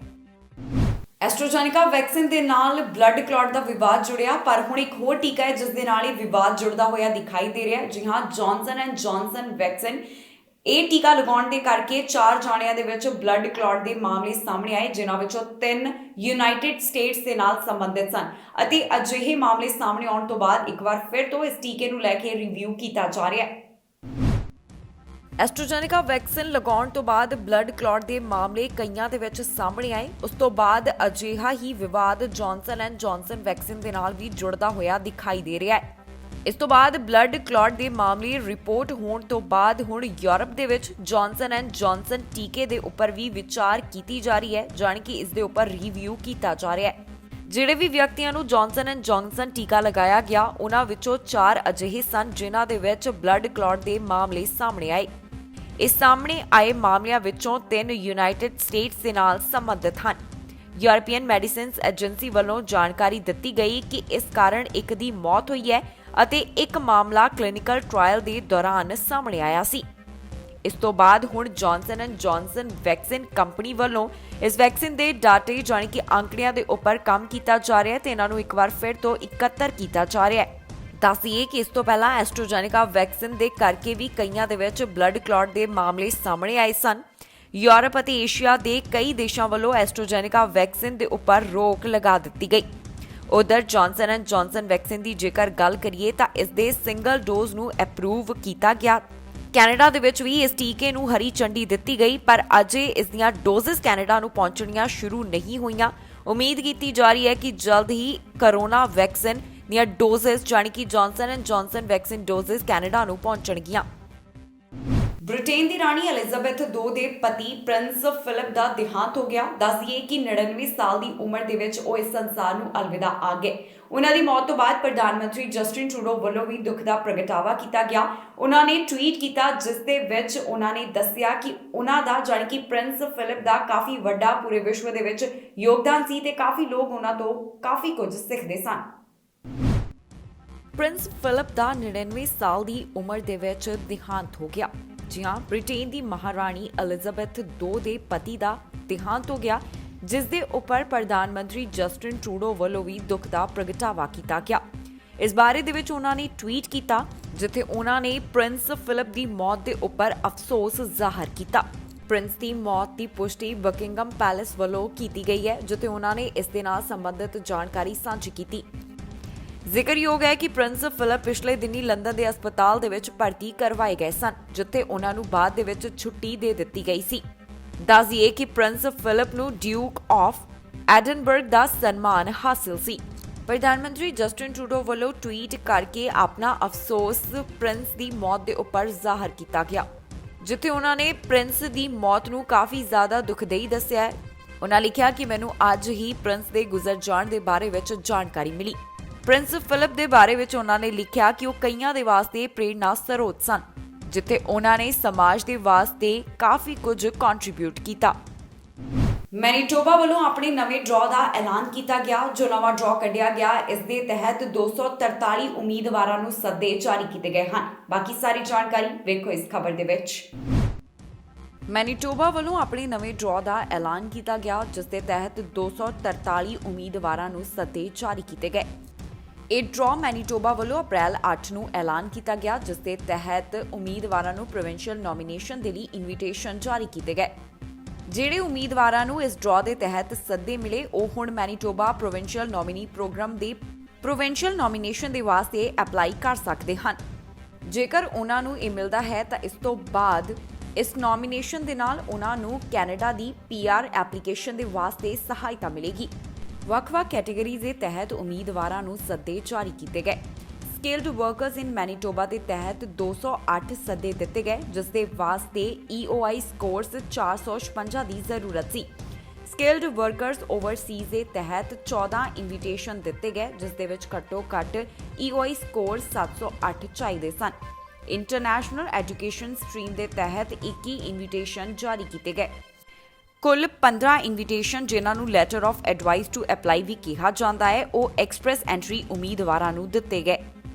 ਐਸਟ੍ਰਾਜੇਨੇਕਾ ਵੈਕਸੀਨ ਦੇ ਨਾਲ ਬਲੱਡ ਕਲੌਟ ਦਾ ਵਿਵਾਦ ਜੁੜਿਆ, ਪਰ ਹੁਣ ਇੱਕ ਹੋਰ ਟੀਕਾ ਹੈ ਜਿਸ ਦੇ ਨਾਲ ਇਹ ਵਿਵਾਦ ਜੁੜਦਾ ਹੋਇਆ ਦਿਖਾਈ ਦੇ ਰਿਹਾ ਹੈ। ਜੀ ਹਾਂ, ਜੌਨਸਨ ਐਂਡ ਜੌਨਸਨ ਵੈਕਸੀਨ, ਇਹ ਟੀਕਾ ਲਗਾਉਣ ਦੇ ਕਰਕੇ 4 ਜਾਣਿਆਂ ਦੇ ਵਿੱਚ ਬਲੱਡ ਕਲੌਟ ਦੇ ਮਾਮਲੇ ਸਾਹਮਣੇ ਆਏ, ਜਿਨ੍ਹਾਂ ਵਿੱਚੋਂ 3 ਯੂਨਾਈਟਿਡ ਸਟੇਟਸ ਦੇ ਨਾਲ ਸੰਬੰਧਿਤ ਸਨ ਅਤੇ ਅਜਿਹੇ ਮਾਮਲੇ ਸਾਹਮਣੇ ਆਉਣ ਤੋਂ ਬਾਅਦ ਇੱਕ ਵਾਰ ਫਿਰ ਤੋਂ ਇਸ ਟੀਕੇ ਨੂੰ ਲੈ ਕੇ ਰਿਵਿਊ ਕੀਤਾ ਜਾ ਰਿਹਾ ਹੈ। ਐਸਟ੍ਰਾਜੇਨੇਕਾ ਵੈਕਸੀਨ ਲਗਾਉਣ ਤੋਂ ਬਾਅਦ ਬਲੱਡ ਕਲੌਟ ਦੇ ਮਾਮਲੇ ਕਈਆਂ ਦੇ ਵਿੱਚ ਸਾਹਮਣੇ ਆਏ। ਉਸ ਤੋਂ ਬਾਅਦ ਅਜਿਹਾ ਹੀ ਵਿਵਾਦ ਜੌਨਸਨ ਐਂਡ ਜੌਨਸਨ ਵੈਕਸੀਨ ਦੇ ਨਾਲ ਵੀ ਜੁੜਦਾ ਹੋਇਆ ਦਿਖਾਈ ਦੇ ਰਿਹਾ ਹੈ। ਇਸ ਤੋਂ ਬਾਅਦ ਬਲੱਡ ਕਲੌਟ ਦੇ ਮਾਮਲੇ ਰਿਪੋਰਟ ਹੋਣ ਤੋਂ ਬਾਅਦ ਹੁਣ ਯੂਰਪ ਦੇ ਵਿੱਚ ਜੌਨਸਨ ਐਂਡ ਜੌਨਸਨ ਟੀਕੇ ਦੇ ਉੱਪਰ ਵੀ ਵਿਚਾਰ ਕੀਤੀ ਜਾ ਰਹੀ ਹੈ, ਜਾਣੀ ਕਿ ਇਸ ਦੇ ਉੱਪਰ ਰਿਵਿਊ ਕੀਤਾ ਜਾ ਰਿਹਾ ਹੈ। ਜਿਹੜੇ ਵੀ ਵਿਅਕਤੀਆਂ ਨੂੰ ਜੌਨਸਨ ਐਂਡ ਜੌਨਸਨ ਟੀਕਾ ਲਗਾਇਆ ਗਿਆ, ਉਹਨਾਂ ਵਿੱਚੋਂ 4 ਅਜਿਹੇ ਸਨ ਜਿਨ੍ਹਾਂ ਦੇ ਵਿੱਚ ਬਲੱਡ ਕਲੌਟ ਦੇ ਮਾਮਲੇ ਸਾਹਮਣੇ ਆਏ। ਇਸ ਸਾਹਮਣੇ ਆਏ ਮਾਮਲਿਆਂ ਵਿੱਚੋਂ 3 ਯੂਨਾਈਟਿਡ ਸਟੇਟਸ ਦੇ ਨਾਲ ਸੰਬੰਧਿਤ ਹਨ। ਯੂਰਪੀਅਨ ਮੈਡੀਸਿਨਸ ਏਜੰਸੀ ਵੱਲੋਂ ਜਾਣਕਾਰੀ ਦਿੱਤੀ ਗਈ ਕਿ ਇਸ ਕਾਰਨ ਇੱਕ ਦੀ ਮੌਤ ਹੋਈ ਹੈ ਅਤੇ ਇੱਕ ਮਾਮਲਾ ਕਲੀਨਿਕਲ ਟ੍ਰਾਇਲ ਦੇ ਦੌਰਾਨ ਸਾਹਮਣੇ ਆਇਆ ਸੀ। ਇਸ ਤੋਂ ਬਾਅਦ ਹੁਣ Johnson and Johnson vaccine company ਵੱਲੋਂ ਇਸ ਵੈਕਸੀਨ ਦੇ ਡਾਟੇ ਜਾਣੀ ਕਿ ਅੰਕੜਿਆਂ ਦੇ ਉੱਪਰ ਕੰਮ ਕੀਤਾ ਜਾ ਰਿਹਾ ਹੈ ਤੇ ਇਹਨਾਂ ਨੂੰ ਇੱਕ ਵਾਰ ਫਿਰ ਤੋਂ ਇਕੱਤਰ ਕੀਤਾ ਜਾ ਰਿਹਾ ਹੈ। ਦੱਸੀਏ ਕਿ ਇਸ ਤੋਂ ਪਹਿਲਾਂ ਐਸਟ੍ਰਾਜੇਨੇਕਾ ਵੈਕਸੀਨ ਦੇ ਕਰਕੇ ਵੀ ਕਈਆਂ ਦੇ ਵਿੱਚ ਬਲੱਡ ਕਲੌਟ ਦੇ ਮਾਮਲੇ ਸਾਹਮਣੇ ਆਏ ਸਨ। ਯੂਰਪ ਅਤੇ ਏਸ਼ੀਆ ਦੇ ਕਈ ਦੇਸ਼ਾਂ ਵੱਲੋਂ ਐਸਟ੍ਰਾਜੇਨੇਕਾ ਵੈਕਸੀਨ ਦੇ ਉੱਪਰ ਰੋਕ ਲਗਾ ਦਿੱਤੀ ਗਈ। ਉਧਰ ਜੌਨਸਨ ਐਂਡ ਜੌਨਸਨ ਵੈਕਸੀਨ ਦੀ ਜੇਕਰ ਗੱਲ ਕਰੀਏ ਤਾਂ ਇਸ ਦੇ ਸਿੰਗਲ ਡੋਜ਼ ਨੂੰ ਅਪਰੂਵ ਕੀਤਾ ਗਿਆ। ਕੈਨੇਡਾ ਦੇ ਵਿੱਚ ਵੀ ਇਸ ਟੀਕੇ ਨੂੰ ਹਰੀ ਝੰਡੀ ਦਿੱਤੀ ਗਈ, ਪਰ ਅਜੇ ਇਸ ਦੀਆਂ ਡੋਜ਼ਸ ਕੈਨੇਡਾ ਨੂੰ ਪਹੁੰਚਣੀਆਂ ਸ਼ੁਰੂ ਨਹੀਂ ਹੋਈਆਂ। ਉਮੀਦ ਕੀਤੀ ਜਾ ਰਹੀ ਹੈ ਕਿ ਜਲਦ ਹੀ ਕਰੋਨਾ ਵੈਕਸੀਨ ਦੀਆਂ ਡੋਜ਼ਸ ਜਾਣੀ ਕਿ Johnson and Johnson vaccine doses Canada ਨੂੰ ਪਹੁੰਚਣਗੀਆਂ। ਬ੍ਰਿਟੇਨ ਦੀ ਰਾਣੀ ਐਲਿਜ਼ਾਬੈਥ II ਦੇ ਪਤੀ ਪ੍ਰਿੰਸ ਫਿਲਿਪ ਦਾ ਦੇਹਾਂਤ ਹੋ ਗਿਆ। ਦੱਸੀਏ ਕਿ 99 ਸਾਲ ਦੀ ਉਮਰ ਦੇ ਵਿੱਚ ਉਹ ਇਸ ਸੰਸਾਰ ਨੂੰ ਅਲਵਿਦਾ ਆ ਗਏ। ਉਹਨਾਂ ਦੀ ਮੌਤ ਤੋਂ ਬਾਅਦ ਪ੍ਰਧਾਨ ਮੰਤਰੀ ਜਸਟਿਨ ਟਰੂਡੋ ਵੱਲੋਂ ਵੀ ਦੁੱਖ ਦਾ ਪ੍ਰਗਟਾਵਾ ਕੀਤਾ ਗਿਆ। ਉਹਨਾਂ ਨੇ ਟਵੀਟ ਕੀਤਾ ਜਿਸ ਦੇ ਵਿੱਚ ਉਹਨਾਂ ਨੇ ਦੱਸਿਆ ਕਿ ਉਹਨਾਂ ਦਾ ਜਾਣੀ ਕਿ ਪ੍ਰਿੰਸ ਫਿਲਿਪ ਦਾ ਕਾਫੀ ਵੱਡਾ ਪੂਰੇ ਵਿਸ਼ਵ ਦੇ ਵਿੱਚ ਯੋਗਦਾਨ ਸੀ ਤੇ ਕਾਫੀ ਲੋਕ ਉਹਨਾਂ ਤੋਂ ਕਾਫੀ ਕੁਝ ਸਿੱਖਦੇ ਸਨ। ਪ੍ਰਿੰਸ ਫਿਲਿਪ ਦਾ 99 ਸਾਲ ਦੀ ਉਮਰ ਦੇ ਵਿੱਚ ਦੇਹਾਂਤ ਹੋ ਗਿਆ। ਜੀ ਹਾਂ, ਬ੍ਰਿਟੇਨ ਦੀ ਮਹਾਰਾਣੀ ਐਲਿਜ਼ਾਬੈਥ II ਦੇ ਪਤੀ ਦਾ ਦੇਹਾਂਤ ਹੋ ਗਿਆ, ਜਿਸ ਦੇ ਉੱਪਰ ਪ੍ਰਧਾਨ ਮੰਤਰੀ ਜਸਟਿਨ ਟਰੂਡੋ ਵੱਲੋਂ ਵੀ ਦੁੱਖ ਦਾ ਪ੍ਰਗਟਾਵਾ ਕੀਤਾ ਗਿਆ। ਇਸ ਬਾਰੇ ਦੇ ਵਿੱਚ ਉਹਨਾਂ ਨੇ ਟਵੀਟ ਕੀਤਾ ਜਿੱਥੇ ਉਹਨਾਂ ਨੇ ਪ੍ਰਿੰਸ ਫਿਲਿਪ ਦੀ ਮੌਤ ਦੇ ਉੱਪਰ ਅਫਸੋਸ ਜ਼ਾਹਰ ਕੀਤਾ। ਪ੍ਰਿੰਸ ਦੀ ਮੌਤ ਦੀ ਪੁਸ਼ਟੀ ਬਕਿੰਗਮ ਪੈਲੇਸ ਵੱਲੋਂ ਕੀਤੀ ਗਈ ਹੈ, ਜਿੱਥੇ ਉਹਨਾਂ ਨੇ ਇਸ ਦੇ ਨਾਲ ਸੰਬੰਧਿਤ ਜਾਣਕਾਰੀ ਸਾਂਝੀ ਕੀਤੀ। ਜ਼ਿਕਰਯੋਗ ਹੈ ਕਿ ਪ੍ਰਿੰਸ ਫਿਲਿਪ ਪਿਛਲੇ ਦਿਨੀ ਲੰਡਨ ਦੇ ਹਸਪਤਾਲ ਦੇ ਵਿੱਚ ਭਰਤੀ ਕਰਵਾਏ ਗਏ ਸਨ, ਜਿੱਥੇ ਉਹਨਾਂ ਨੂੰ ਬਾਅਦ ਦੇ ਵਿੱਚ ਛੁੱਟੀ ਦੇ ਦਿੱਤੀ ਗਈ ਸੀ। ਦੱਸ ਦਈਏ ਕਿ ਪ੍ਰਿੰਸ ਫਿਲਿਪ ਨੂੰ ਡਿਊਕ ਆਫ ਐਡਨਬਰਗ ਦਾ ਸਨਮਾਨ ਹਾਸਿਲ ਸੀ। ਪ੍ਰਧਾਨ ਮੰਤਰੀ ਜਸਟਿਨ ਟਰੂਡੋ ਵੱਲੋਂ ਟਵੀਟ ਕਰਕੇ ਆਪਣਾ ਅਫਸੋਸ ਪ੍ਰਿੰਸ ਦੀ ਮੌਤ ਦੇ ਉੱਪਰ ਜ਼ਾਹਰ ਕੀਤਾ ਗਿਆ, ਜਿੱਥੇ ਉਹਨਾਂ ਨੇ ਪ੍ਰਿੰਸ ਦੀ ਮੌਤ ਨੂੰ ਕਾਫੀ ਜ਼ਿਆਦਾ ਦੁਖਦਾਈ ਦੱਸਿਆ ਹੈ। ਉਹਨਾਂ ਲਿਖਿਆ ਕਿ ਮੈਨੂੰ ਅੱਜ ਹੀ ਪ੍ਰਿੰਸ ਦੇ ਗੁਜ਼ਰ ਜਾਣ ਦੇ ਬਾਰੇ ਵਿੱਚ ਜਾਣਕਾਰੀ ਮਿਲੀ। ਪ੍ਰਿੰਸ ਫਿਲਿਪ ਦੇ ਬਾਰੇ ਵਿੱਚ ਉਹਨਾਂ ਨੇ ਲਿਖਿਆ ਕਿ ਉਹ ਕਈਆਂ ਦੇ ਵਾਸਤੇ ਪ੍ਰੇਰਨਾ ਸਰੋਤ ਸਨ। ਜਿੱਥੇ ਉਹਨਾਂ ਨੇ ਸਮਾਜ ਦੇ ਵਾਸਤੇ ਕਾਫੀ ਕੁਝ ਕੰਟਰੀਬਿਊਟ ਕੀਤਾ। ਮੈਨੀਟੋਬਾ ਵੱਲੋਂ ਆਪਣੇ ਨਵੇਂ ਡਰਾਅ ਦਾ ਐਲਾਨ ਕੀਤਾ ਗਿਆ। ਜੋ ਨਵਾਂ ਡਰਾਅ ਕੱਢਿਆ ਗਿਆ, ਇਸ ਦੇ ਤਹਿਤ 243 ਉਮੀਦਵਾਰਾਂ ਨੂੰ ਸੱਦੇ ਜਾਰੀ ਕੀਤੇ ਗਏ ਹਨ। ਬਾਕੀ ਸਾਰੀ ਜਾਣਕਾਰੀ ਵੇਖੋ ਇਸ ਖਬਰ ਦੇ ਵਿੱਚ। ਮੈਨੀਟੋਬਾ ਵੱਲੋਂ ਆਪਣੇ ਨਵੇਂ ਡਰਾਅ ਦਾ ਐਲਾਨ ਕੀਤਾ ਗਿਆ, ਜਿਸ ਦੇ ਤਹਿਤ 243 ਉਮੀਦਵਾਰਾਂ ਨੂੰ ਸੱਦੇ ਜਾਰੀ ਕੀਤੇ ਗਏ। ਇਹ ਡਰਾਅ ਮੈਨੀਟੋਬਾ ਵੱਲੋਂ ਅਪ੍ਰੈਲ 8 ਨੂੰ ਐਲਾਨ ਕੀਤਾ ਗਿਆ, ਜਿਸ ਦੇ ਤਹਿਤ ਉਮੀਦਵਾਰਾਂ ਨੂੰ ਪ੍ਰੋਵਿੰਸ਼ੀਅਲ ਨੋਮੀਨੇਸ਼ਨ ਦੇ ਲਈ ਇਨਵੀਟੇਸ਼ਨ ਜਾਰੀ ਕੀਤੇ ਗਏ। ਜਿਹੜੇ ਉਮੀਦਵਾਰਾਂ ਨੂੰ ਇਸ ਡਰਾਅ ਦੇ ਤਹਿਤ ਸੱਦੇ ਮਿਲੇ, ਉਹ ਹੁਣ ਮੈਨੀਟੋਬਾ ਪ੍ਰੋਵਿੰਸ਼ੀਅਲ ਨੋਮੀਨੀ ਪ੍ਰੋਗਰਾਮ ਦੇ ਪ੍ਰੋਵਿੰਸ਼ੀਅਲ ਨੋਮੀਨੇਸ਼ਨ ਦੇ ਵਾਸਤੇ ਅਪਲਾਈ ਕਰ ਸਕਦੇ ਹਨ। ਜੇਕਰ ਉਹਨਾਂ ਨੂੰ ਇਹ ਮਿਲਦਾ ਹੈ ਤਾਂ ਇਸ ਤੋਂ ਬਾਅਦ ਇਸ ਨੋਮੀਨੇਸ਼ਨ ਦੇ ਨਾਲ ਉਹਨਾਂ ਨੂੰ ਕੈਨੇਡਾ ਦੀ PR ਐਪਲੀਕੇਸ਼ਨ ਦੇ ਵਾਸਤੇ ਸਹਾਇਤਾ ਮਿਲੇਗੀ। ਵੱਖ-ਵੱਖ ਕੈਟੇਗਰੀਜ਼ ਦੇ ਤਹਿਤ ਉਮੀਦਵਾਰਾਂ ਨੂੰ ਸੱਦੇ ਜਾਰੀ ਕੀਤੇ ਗਏ। ਸਕਿਲਡ ਵਰਕਰਸ ਇਨ ਮੈਨੀਟੋਬਾ ਦੇ ਤਹਿਤ 208 ਸੱਦੇ ਦਿੱਤੇ ਗਏ, ਜਿਸ ਦੇ ਵਾਸਤੇ EOI ਸਕੋਰਸ 456 ਦੀ ਜ਼ਰੂਰਤ ਸੀ। ਸਕਿਲਡ ਵਰਕਰਸ ਓਵਰਸੀਜ਼ ਦੇ ਤਹਿਤ 14 ਇਨਵੀਟੇਸ਼ਨ ਦਿੱਤੇ ਗਏ, ਜਿਸ ਦੇ ਵਿੱਚ ਘੱਟੋ-ਘੱਟ EOI ਸਕੋਰਸ 708 ਚਾਹੀਦੇ ਸਨ। ਇੰਟਰਨੈਸ਼ਨਲ ਐਜੂਕੇਸ਼ਨ ਸਟਰੀਮ ਦੇ ਤਹਿਤ 21 ਇਨਵੀਟੇਸ਼ਨ ਜਾਰੀ ਕੀਤੇ ਗਏ। ਕੁੱਲ 15 ਇਨਵੀਟੇਸ਼ਨ, ਜਿਨ੍ਹਾਂ ਨੂੰ letter of advice to apply ਵੀ ਕਿਹਾ ਜਾਂਦਾ ਹੈ, ਉਹ ਐਕਸਪ੍ਰੈਸ ਐਂਟਰੀ ਉਮੀਦਵਾਰਾਂ ਨੂੰ ਦਿੱਤੇ ਗਏ।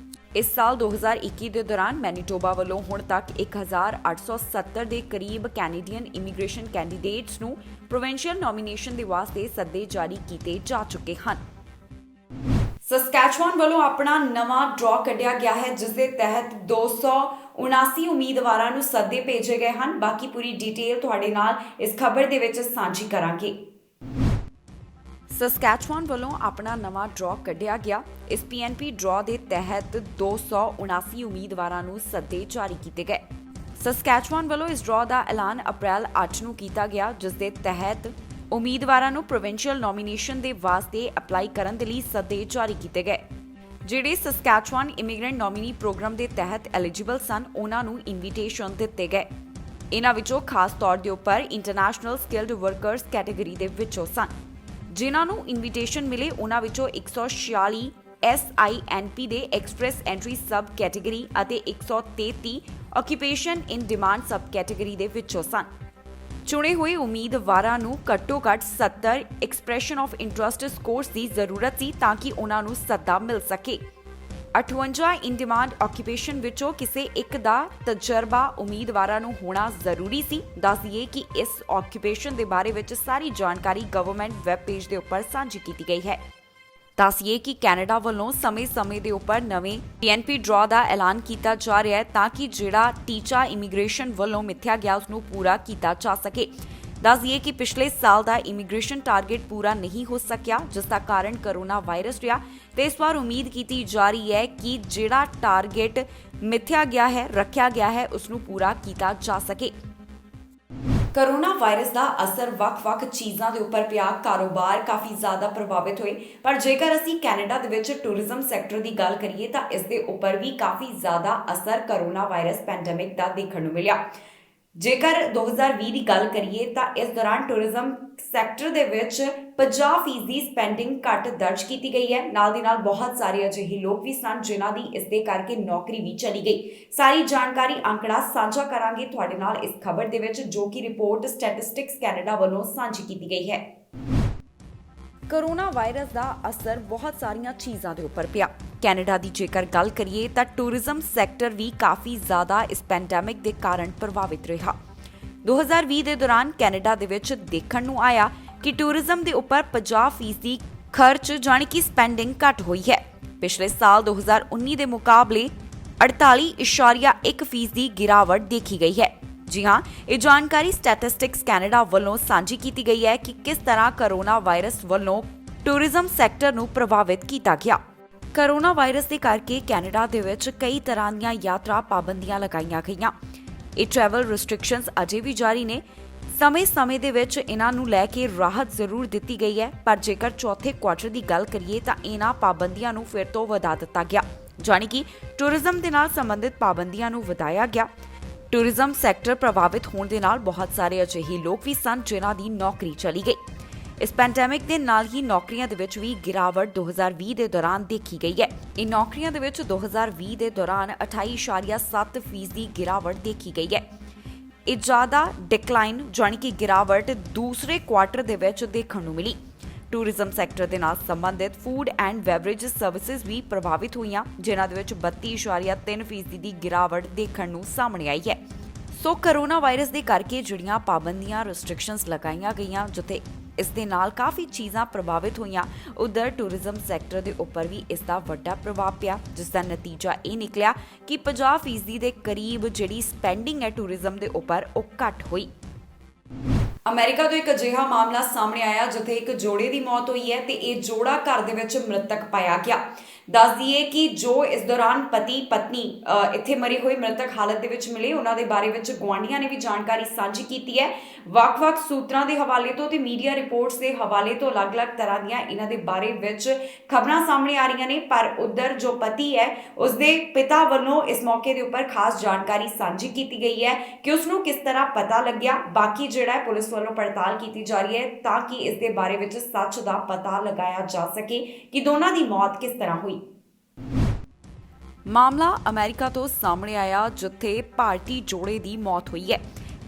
ਇਸ ਸਾਲ 2021 ਦੇ ਦੌਰਾਨ ਮੈਨੀਟੋਬਾ ਵੱਲੋਂ ਹੁਣ ਤੱਕ 1870 ਦੇ ਕਰੀਬ ਕੈਨੇਡੀਅਨ ਇਮੀਗ੍ਰੇਸ਼ਨ ਕੈਂਡੀਡੇਟਸ ਨੂੰ ਪ੍ਰੋਵਿੰਸ਼ੀਅਲ ਨੋਮੀਨੇਸ਼ਨ ਦੇ ਵਾਸਤੇ ਸੱਦੇ ਜਾਰੀ ਕੀਤੇ ਜਾ ਚੁੱਕੇ ਹਨ। ਸਸਕੈਚੁਆਨ ਵੱਲੋਂ ਆਪਣਾ ਨਵਾਂ ਡਰਾਅ ਕੱਢਿਆ ਗਿਆ ਹੈ, ਜਿਸ ਦੇ ਤਹਿਤ 279 ਉਮੀਦਵਾਰਾਂ ਨੂੰ ਸੱਦੇ ਭੇਜੇ ਗਏ ਹਨ। ਬਾਕੀ ਪੂਰੀ ਡਿਟੇਲ ਤੁਹਾਡੇ ਨਾਲ ਇਸ ਖਬਰ ਦੇ ਵਿੱਚ ਸਾਂਝੀ ਕਰਾਂਗੇ। ਸਸਕੈਚੁਆਨ ਵੱਲੋਂ ਆਪਣਾ ਨਵਾਂ ਡਰਾਅ ਕੱਢਿਆ ਗਿਆ। ਇਸ PNP ਡਰਾਅ ਦੇ ਤਹਿਤ 279 ਉਮੀਦਵਾਰਾਂ ਨੂੰ ਸੱਦੇ ਜਾਰੀ ਕੀਤੇ ਗਏ। ਸਸਕੈਚੁਆਨ ਵੱਲੋਂ ਇਸ ਡਰਾਅ ਦਾ ਐਲਾਨ ਅਪ੍ਰੈਲ 8 ਨੂੰ ਕੀਤਾ ਗਿਆ, ਜਿਸ ਦੇ ਤਹਿਤ ਉਮੀਦਵਾਰਾਂ ਨੂੰ ਪ੍ਰੋਵਿੰਸ਼ੀਅਲ ਨੋਮੀਨੇਸ਼ਨ ਦੇ ਵਾਸਤੇ ਅਪਲਾਈ ਕਰਨ ਦੇ ਲਈ ਸੱਦੇ ਜਾਰੀ ਕੀਤੇ ਗਏ। ਜਿਹੜੇ ਸਸਕੈਚੁਆਨ ਇਮੀਗ੍ਰੈਂਟ ਨੋਮੀਨੀ ਪ੍ਰੋਗਰਾਮ ਦੇ ਤਹਿਤ ਐਲੀਜੀਬਲ ਸਨ, ਉਹਨਾਂ ਨੂੰ ਇਨਵੀਟੇਸ਼ਨ ਦਿੱਤੇ ਗਏ। ਇਹਨਾਂ ਵਿੱਚੋਂ ਖਾਸ ਤੌਰ ਦੇ ਉੱਪਰ ਇੰਟਰਨੈਸ਼ਨਲ ਸਕਿਲਡ ਵਰਕਰਸ ਕੈਟੇਗਰੀ ਦੇ ਵਿੱਚੋਂ ਸਨ। ਜਿਨ੍ਹਾਂ ਨੂੰ ਇਨਵੀਟੇਸ਼ਨ ਮਿਲੇ, ਉਹਨਾਂ ਵਿੱਚੋਂ 146 SINP ਦੇ ਐਕਸਪ੍ਰੈਸ ਐਂਟਰੀ ਸਬ ਕੈਟੇਗਰੀ ਅਤੇ 133 ਆਕੂਪੇਸ਼ਨ ਇਨ ਡਿਮਾਂਡ ਸਬ ਕੈਟੇਗਰੀ ਦੇ ਵਿੱਚੋਂ ਸਨ। ਚੁਣੇ ਹੋਏ ਉਮੀਦਵਾਰਾਂ ਨੂੰ ਘੱਟੋ-ਘੱਟ 70 ਐਕਸਪ੍ਰੈਸ਼ਨ ਆਫ ਇੰਟਰਸਟ ਸਕੋਰਸ ਦੀ ਜ਼ਰੂਰਤ ਸੀ ਤਾਂ ਕਿ ਉਹਨਾਂ ਨੂੰ ਸੱਦਾ ਮਿਲ ਸਕੇ। 58 ਇਨ ਡਿਮਾਂਡ ਆਕੂਪੇਸ਼ਨ ਵਿੱਚੋਂ ਕਿਸੇ ਇੱਕ ਦਾ ਤਜਰਬਾ ਉਮੀਦਵਾਰਾਂ ਨੂੰ ਹੋਣਾ ਜ਼ਰੂਰੀ ਸੀ। ਦੱਸ ਦਈਏ ਕਿ ਇਸ ਆਕੂਪੇਸ਼ਨ ਦੇ ਬਾਰੇ ਵਿੱਚ ਸਾਰੀ ਜਾਣਕਾਰੀ ਗਵਰਨਮੈਂਟ ਵੈਬ ਪੇਜ ਦੇ ਉੱਪਰ ਸਾਂਝੀ ਕੀਤੀ ਗਈ ਹੈ। ਦੱਸੀਏ ਕਿ ਕੈਨੇਡਾ ਵੱਲੋਂ ਸਮੇਂ-ਸਮੇਂ ਦੇ ਉੱਪਰ ਨਵੇਂ PNP ਡਰਾਅ ਦਾ ਐਲਾਨ ਕੀਤਾ ਜਾ ਰਿਹਾ ਹੈ ਤਾਂ ਕਿ ਜਿਹੜਾ ਟੀਚਾ ਇਮੀਗ੍ਰੇਸ਼ਨ ਵੱਲੋਂ ਮਿੱਥਿਆ ਗਿਆ ਉਸ ਨੂੰ ਪੂਰਾ ਕੀਤਾ ਜਾ ਸਕੇ। ਦੱਸ ਦਈਏ ਕਿ ਪਿਛਲੇ ਸਾਲ ਦਾ ਇਮੀਗ੍ਰੇਸ਼ਨ ਟਾਰਗੇਟ ਪੂਰਾ ਨਹੀਂ ਹੋ ਸਕਿਆ, ਜਿਸ ਦਾ ਕਾਰਨ ਕਰੋਨਾ ਵਾਇਰਸ ਰਿਹਾ ਤੇ ਇਸ ਵਾਰ ਉਮੀਦ ਕੀਤੀ ਜਾ ਰਹੀ ਹੈ ਕਿ ਜਿਹੜਾ ਟਾਰਗੇਟ ਮਿੱਥਿਆ ਗਿਆ ਹੈ, ਰੱਖਿਆ ਗਿਆ ਹੈ, ਉਸ ਨੂੰ ਪੂਰਾ ਕੀਤਾ ਜਾ ਸਕੇ। ਕਰੋਨਾ ਵਾਇਰਸ ਦਾ ਅਸਰ ਵੱਖ-ਵੱਖ ਚੀਜ਼ਾਂ ਦੇ ਉੱਪਰ ਪਿਆ, ਕਾਰੋਬਾਰ ਕਾਫੀ ਜ਼ਿਆਦਾ ਪ੍ਰਭਾਵਿਤ ਹੋਏ। ਪਰ ਜੇਕਰ ਅਸੀਂ ਕੈਨੇਡਾ ਦੇ ਵਿੱਚ ਟੂਰਿਜ਼ਮ ਸੈਕਟਰ ਦੀ ਗੱਲ ਕਰੀਏ ਤਾਂ ਇਸ ਦੇ ਉੱਪਰ ਵੀ ਕਾਫੀ ਜ਼ਿਆਦਾ ਅਸਰ ਕਰੋਨਾ ਵਾਇਰਸ ਪੈਂਡੇਮਿਕ ਦਾ ਦੇਖਣ ਨੂੰ ਮਿਲਿਆ। ਜੇਕਰ 2020 ਦੀ ਗੱਲ ਕਰੀਏ ਤਾਂ ਇਸ ਦੌਰਾਨ ਟੂਰਿਜ਼ਮ ਸੈਕਟਰ ਦੇ ਵਿੱਚ 50% ਸਪੈਂਡਿੰਗ ਘੱਟ ਦਰਜ ਕੀਤੀ ਗਈ ਹੈ। ਨਾਲ ਦੀ ਨਾਲ ਬਹੁਤ ਸਾਰੇ ਅਜਿਹੇ ਲੋਕ ਵੀ ਸਨ ਜਿਨ੍ਹਾਂ ਦੀ ਇਸ ਦੇ ਕਰਕੇ ਨੌਕਰੀ ਵੀ ਚਲੀ ਗਈ। ਸਾਰੀ ਜਾਣਕਾਰੀ ਅੰਕੜਾ ਸਾਂਝਾ ਕਰਾਂਗੇ ਤੁਹਾਡੇ ਨਾਲ ਇਸ ਖਬਰ ਦੇ ਵਿੱਚ, ਜੋ ਕਿ ਰਿਪੋਰਟ ਸਟੈਟਿਸਟਿਕਸ ਕੈਨੇਡਾ ਵੱਲੋਂ ਸਾਂਝੀ ਕੀਤੀ ਗਈ ਹੈ। ਕਰੋਨਾ ਵਾਇਰਸ ਦਾ ਅਸਰ ਬਹੁਤ ਸਾਰੀਆਂ ਚੀਜ਼ਾਂ ਦੇ ਉੱਪਰ ਪਿਆ। ਕੈਨੇਡਾ ਦੀ ਜੇਕਰ ਗੱਲ ਕਰੀਏ ਤਾਂ ਟੂਰਿਜ਼ਮ ਸੈਕਟਰ ਵੀ ਕਾਫੀ ਜ਼ਿਆਦਾ ਇਸ ਪੈਂਡੇਮਿਕ ਦੇ ਕਾਰਨ ਪ੍ਰਭਾਵਿਤ ਰਿਹਾ। 2020 ਦੇ ਦੌਰਾਨ ਕੈਨੇਡਾ ਦੇ ਵਿੱਚ ਦੇਖਣ ਨੂੰ ਆਇਆ ਕਿ ਟੂਰਿਜ਼ਮ ਦੇ ਉੱਪਰ 50% ਖਰਚ ਜਾਣੀ ਕਿ ਸਪੈਂਡਿੰਗ ਘੱਟ ਹੋਈ ਹੈ। ਪਿਛਲੇ ਸਾਲ 2019 ਦੇ ਮੁਕਾਬਲੇ 48.1% ਦੀ ਗਿਰਾਵਟ ਦੇਖੀ ਗਈ ਹੈ। ਜੀ ਹਾਂ, ਇਹ ਜਾਣਕਾਰੀ ਸਟੈਟਿਸਟਿਕਸ ਕੈਨੇਡਾ ਵੱਲੋਂ ਸਾਂਝੀ ਕੀਤੀ ਗਈ ਹੈ ਕਿ ਕਿਸ ਤਰ੍ਹਾਂ ਕਰੋਨਾ ਵਾਇਰਸ ਵੱਲੋਂ ਟੂਰਿਜ਼ਮ ਸੈਕਟਰ ਨੂੰ ਪ੍ਰਭਾਵਿਤ ਕੀਤਾ ਗਿਆ। ਕਰੋਨਾ ਵਾਇਰਸ ਦੇ ਕਰਕੇ ਕੈਨੇਡਾ ਦੇ ਵਿੱਚ ਕਈ ਤਰ੍ਹਾਂ ਦੀਆਂ ਯਾਤਰਾ ਪਾਬੰਦੀਆਂ ਲਗਾਈਆਂ ਗਈਆਂ। ਇਹ ਟਰੈਵਲ ਰਿਸਟ੍ਰਿਕਸ਼ਨਸ ਅਜੇ ਵੀ ਜਾਰੀ ਨੇ। ਸਮੇਂ-ਸਮੇਂ ਦੇ ਵਿੱਚ ਇਹਨਾਂ ਨੂੰ ਲੈ ਕੇ ਰਾਹਤ ਜ਼ਰੂਰ ਦਿੱਤੀ ਗਈ ਹੈ, ਪਰ ਜੇਕਰ ਚੌਥੇ ਕੁਆਰਟਰ ਦੀ ਗੱਲ ਕਰੀਏ ਤਾਂ ਇਹਨਾਂ ਪਾਬੰਦੀਆਂ ਨੂੰ ਫਿਰ ਤੋਂ ਵਧਾ ਦਿੱਤਾ ਗਿਆ, ਜਾਣੀ ਕਿ ਟੂਰਿਜ਼ਮ ਦੇ ਨਾਲ ਸੰਬੰਧਿਤ ਪਾਬੰਦੀਆਂ ਨੂੰ ਵਧਾਇਆ ਗਿਆ। ਟੂਰਿਜ਼ਮ ਸੈਕਟਰ ਪ੍ਰਭਾਵਿਤ ਹੋਣ ਦੇ ਨਾਲ ਬਹੁਤ ਸਾਰੇ ਅਜਿਹੇ ਲੋਕ ਵੀ ਸਨ ਜਿਨ੍ਹਾਂ ਦੀ ਨੌਕਰੀ ਚਲੀ ਗਈ। ਇਸ ਪੈਂਡੈਮਿਕ ਦੇ ਨਾਲ ਹੀ ਨੌਕਰੀਆਂ ਦੇ ਵਿੱਚ ਵੀ ਗਿਰਾਵਟ 2020 ਦੇ ਦੌਰਾਨ ਦੇਖੀ ਗਈ ਹੈ। ਇਹ ਨੌਕਰੀਆਂ ਦੇ ਵਿੱਚ 2020 ਦੇ ਦੌਰਾਨ 28.7% ਦੀ ਗਿਰਾਵਟ ਦੇਖੀ ਗਈ ਹੈ। ਇਹ ਜ਼ਿਆਦਾ ਡਿਕਲਾਈਨ ਜਾਣੀ ਕਿ ਗਿਰਾਵਟ ਦੂਸਰੇ ਕੁਆਰਟਰ ਦੇ ਵਿੱਚ ਦੇਖਣ ਨੂੰ ਮਿਲੀ। ਟੂਰਿਜ਼ਮ ਸੈਕਟਰ ਦੇ ਨਾਲ ਸੰਬੰਧਿਤ ਫੂਡ ਐਂਡ ਬੈਵਰੇਜ ਸਰਵਿਸਿਜ਼ ਵੀ ਪ੍ਰਭਾਵਿਤ ਹੋਈਆਂ, ਜਿਨ੍ਹਾਂ ਦੇ ਵਿੱਚ 32.3% ਦੀ ਗਿਰਾਵਟ ਦੇਖਣ ਨੂੰ ਸਾਹਮਣੇ ਆਈ ਹੈ। ਸੋ ਕਰੋਨਾ ਵਾਇਰਸ ਦੇ ਕਰਕੇ ਜਿਹੜੀਆਂ ਪਾਬੰਦੀਆਂ ਰੈਸਟ੍ਰਿਕਸ਼ਨਸ ਲਗਾਈਆਂ ਗਈਆਂ, ਜਿੱਥੇ ਇਸ ਦੇ ਨਾਲ ਕਾਫੀ ਚੀਜ਼ਾਂ ਪ੍ਰਭਾਵਿਤ ਹੋਈਆਂ, ਉਧਰ ਟੂਰਿਜ਼ਮ ਸੈਕਟਰ ਦੇ ਉੱਪਰ ਵੀ ਇਸ ਦਾ ਵੱਡਾ ਪ੍ਰਭਾਵ ਪਿਆ, ਜਿਸ ਦਾ ਨਤੀਜਾ ਇਹ ਨਿਕਲਿਆ ਕਿ 50% ਦੇ ਕਰੀਬ ਜਿਹੜੀ ਸਪੈਂਡਿੰਗ ਹੈ ਟੂਰਿਜ਼ਮ ਦੇ ਉੱਪਰ ਉਹ ਘੱਟ ਹੋਈ। ਅਮਰੀਕਾ ਤੋਂ ਇੱਕ ਅਜਿਹਾ ਮਾਮਲਾ ਸਾਹਮਣੇ ਆਇਆ ਜਿੱਥੇ ਇੱਕ ਜੋੜੇ ਦੀ ਮੌਤ ਹੋਈ ਹੈ ਤੇ ਇਹ ਜੋੜਾ ਘਰ ਦੇ ਵਿੱਚ ਮ੍ਰਿਤਕ ਪਾਇਆ ਗਿਆ। ਦੱਸ ਦਈਏ ਕਿ ਜੋ ਇਸ ਦੌਰਾਨ ਪਤੀ ਪਤਨੀ ਇੱਥੇ ਮਰੀ ਹੋਈ ਮ੍ਰਿਤਕ ਹਾਲਤ ਦੇ ਵਿੱਚ ਮਿਲੇ, ਉਹਨਾਂ ਦੇ ਬਾਰੇ ਵਿੱਚ ਗੁਆਂਢੀਆਂ ਨੇ ਵੀ ਜਾਣਕਾਰੀ ਸਾਂਝੀ ਕੀਤੀ ਹੈ। ਵੱਖ-ਵੱਖ ਸੂਤਰਾਂ ਦੇ ਹਵਾਲੇ ਤੋਂ ਤੇ ਮੀਡੀਆ ਰਿਪੋਰਟਸ ਦੇ ਹਵਾਲੇ ਤੋਂ ਅਲੱਗ-ਅਲੱਗ ਤਰ੍ਹਾਂ ਦੀਆਂ ਇਹਨਾਂ ਦੇ ਬਾਰੇ ਵਿੱਚ ਖਬਰਾਂ ਸਾਹਮਣੇ ਆ ਰਹੀਆਂ ਨੇ, ਪਰ ਉਧਰ ਜੋ ਪਤੀ ਹੈ ਉਸਦੇ ਪਿਤਾ ਵੱਲੋਂ ਇਸ ਮੌਕੇ ਦੇ ਉੱਪਰ ਖਾਸ ਜਾਣਕਾਰੀ ਸਾਂਝੀ ਕੀਤੀ ਗਈ ਹੈ ਕਿ ਉਸ ਨੂੰ ਕਿਸ ਤਰ੍ਹਾਂ ਪਤਾ ਲੱਗਿਆ। ਬਾਕੀ ਜਿਹੜਾ ਹੈ ਪੁਲਿਸ ਵੱਲੋਂ ਪੜਤਾਲ ਕੀਤੀ ਜਾ ਰਹੀ ਹੈ ਤਾਂ ਕਿ ਇਸ ਦੇ ਬਾਰੇ ਵਿੱਚ ਸੱਚ ਦਾ ਪਤਾ ਲਗਾਇਆ ਜਾ ਸਕੇ ਕਿ ਦੋਨਾਂ ਦੀ ਮੌਤ ਕਿਸ ਤਰ੍ਹਾਂ ਹੋਈ। ਮਾਮਲਾ ਅਮਰੀਕਾ ਤੋਂ ਸਾਹਮਣੇ ਆਇਆ ਜਿੱਥੇ ਭਾਰਤੀ ਜੋੜੇ ਦੀ ਮੌਤ ਹੋਈ ਹੈ।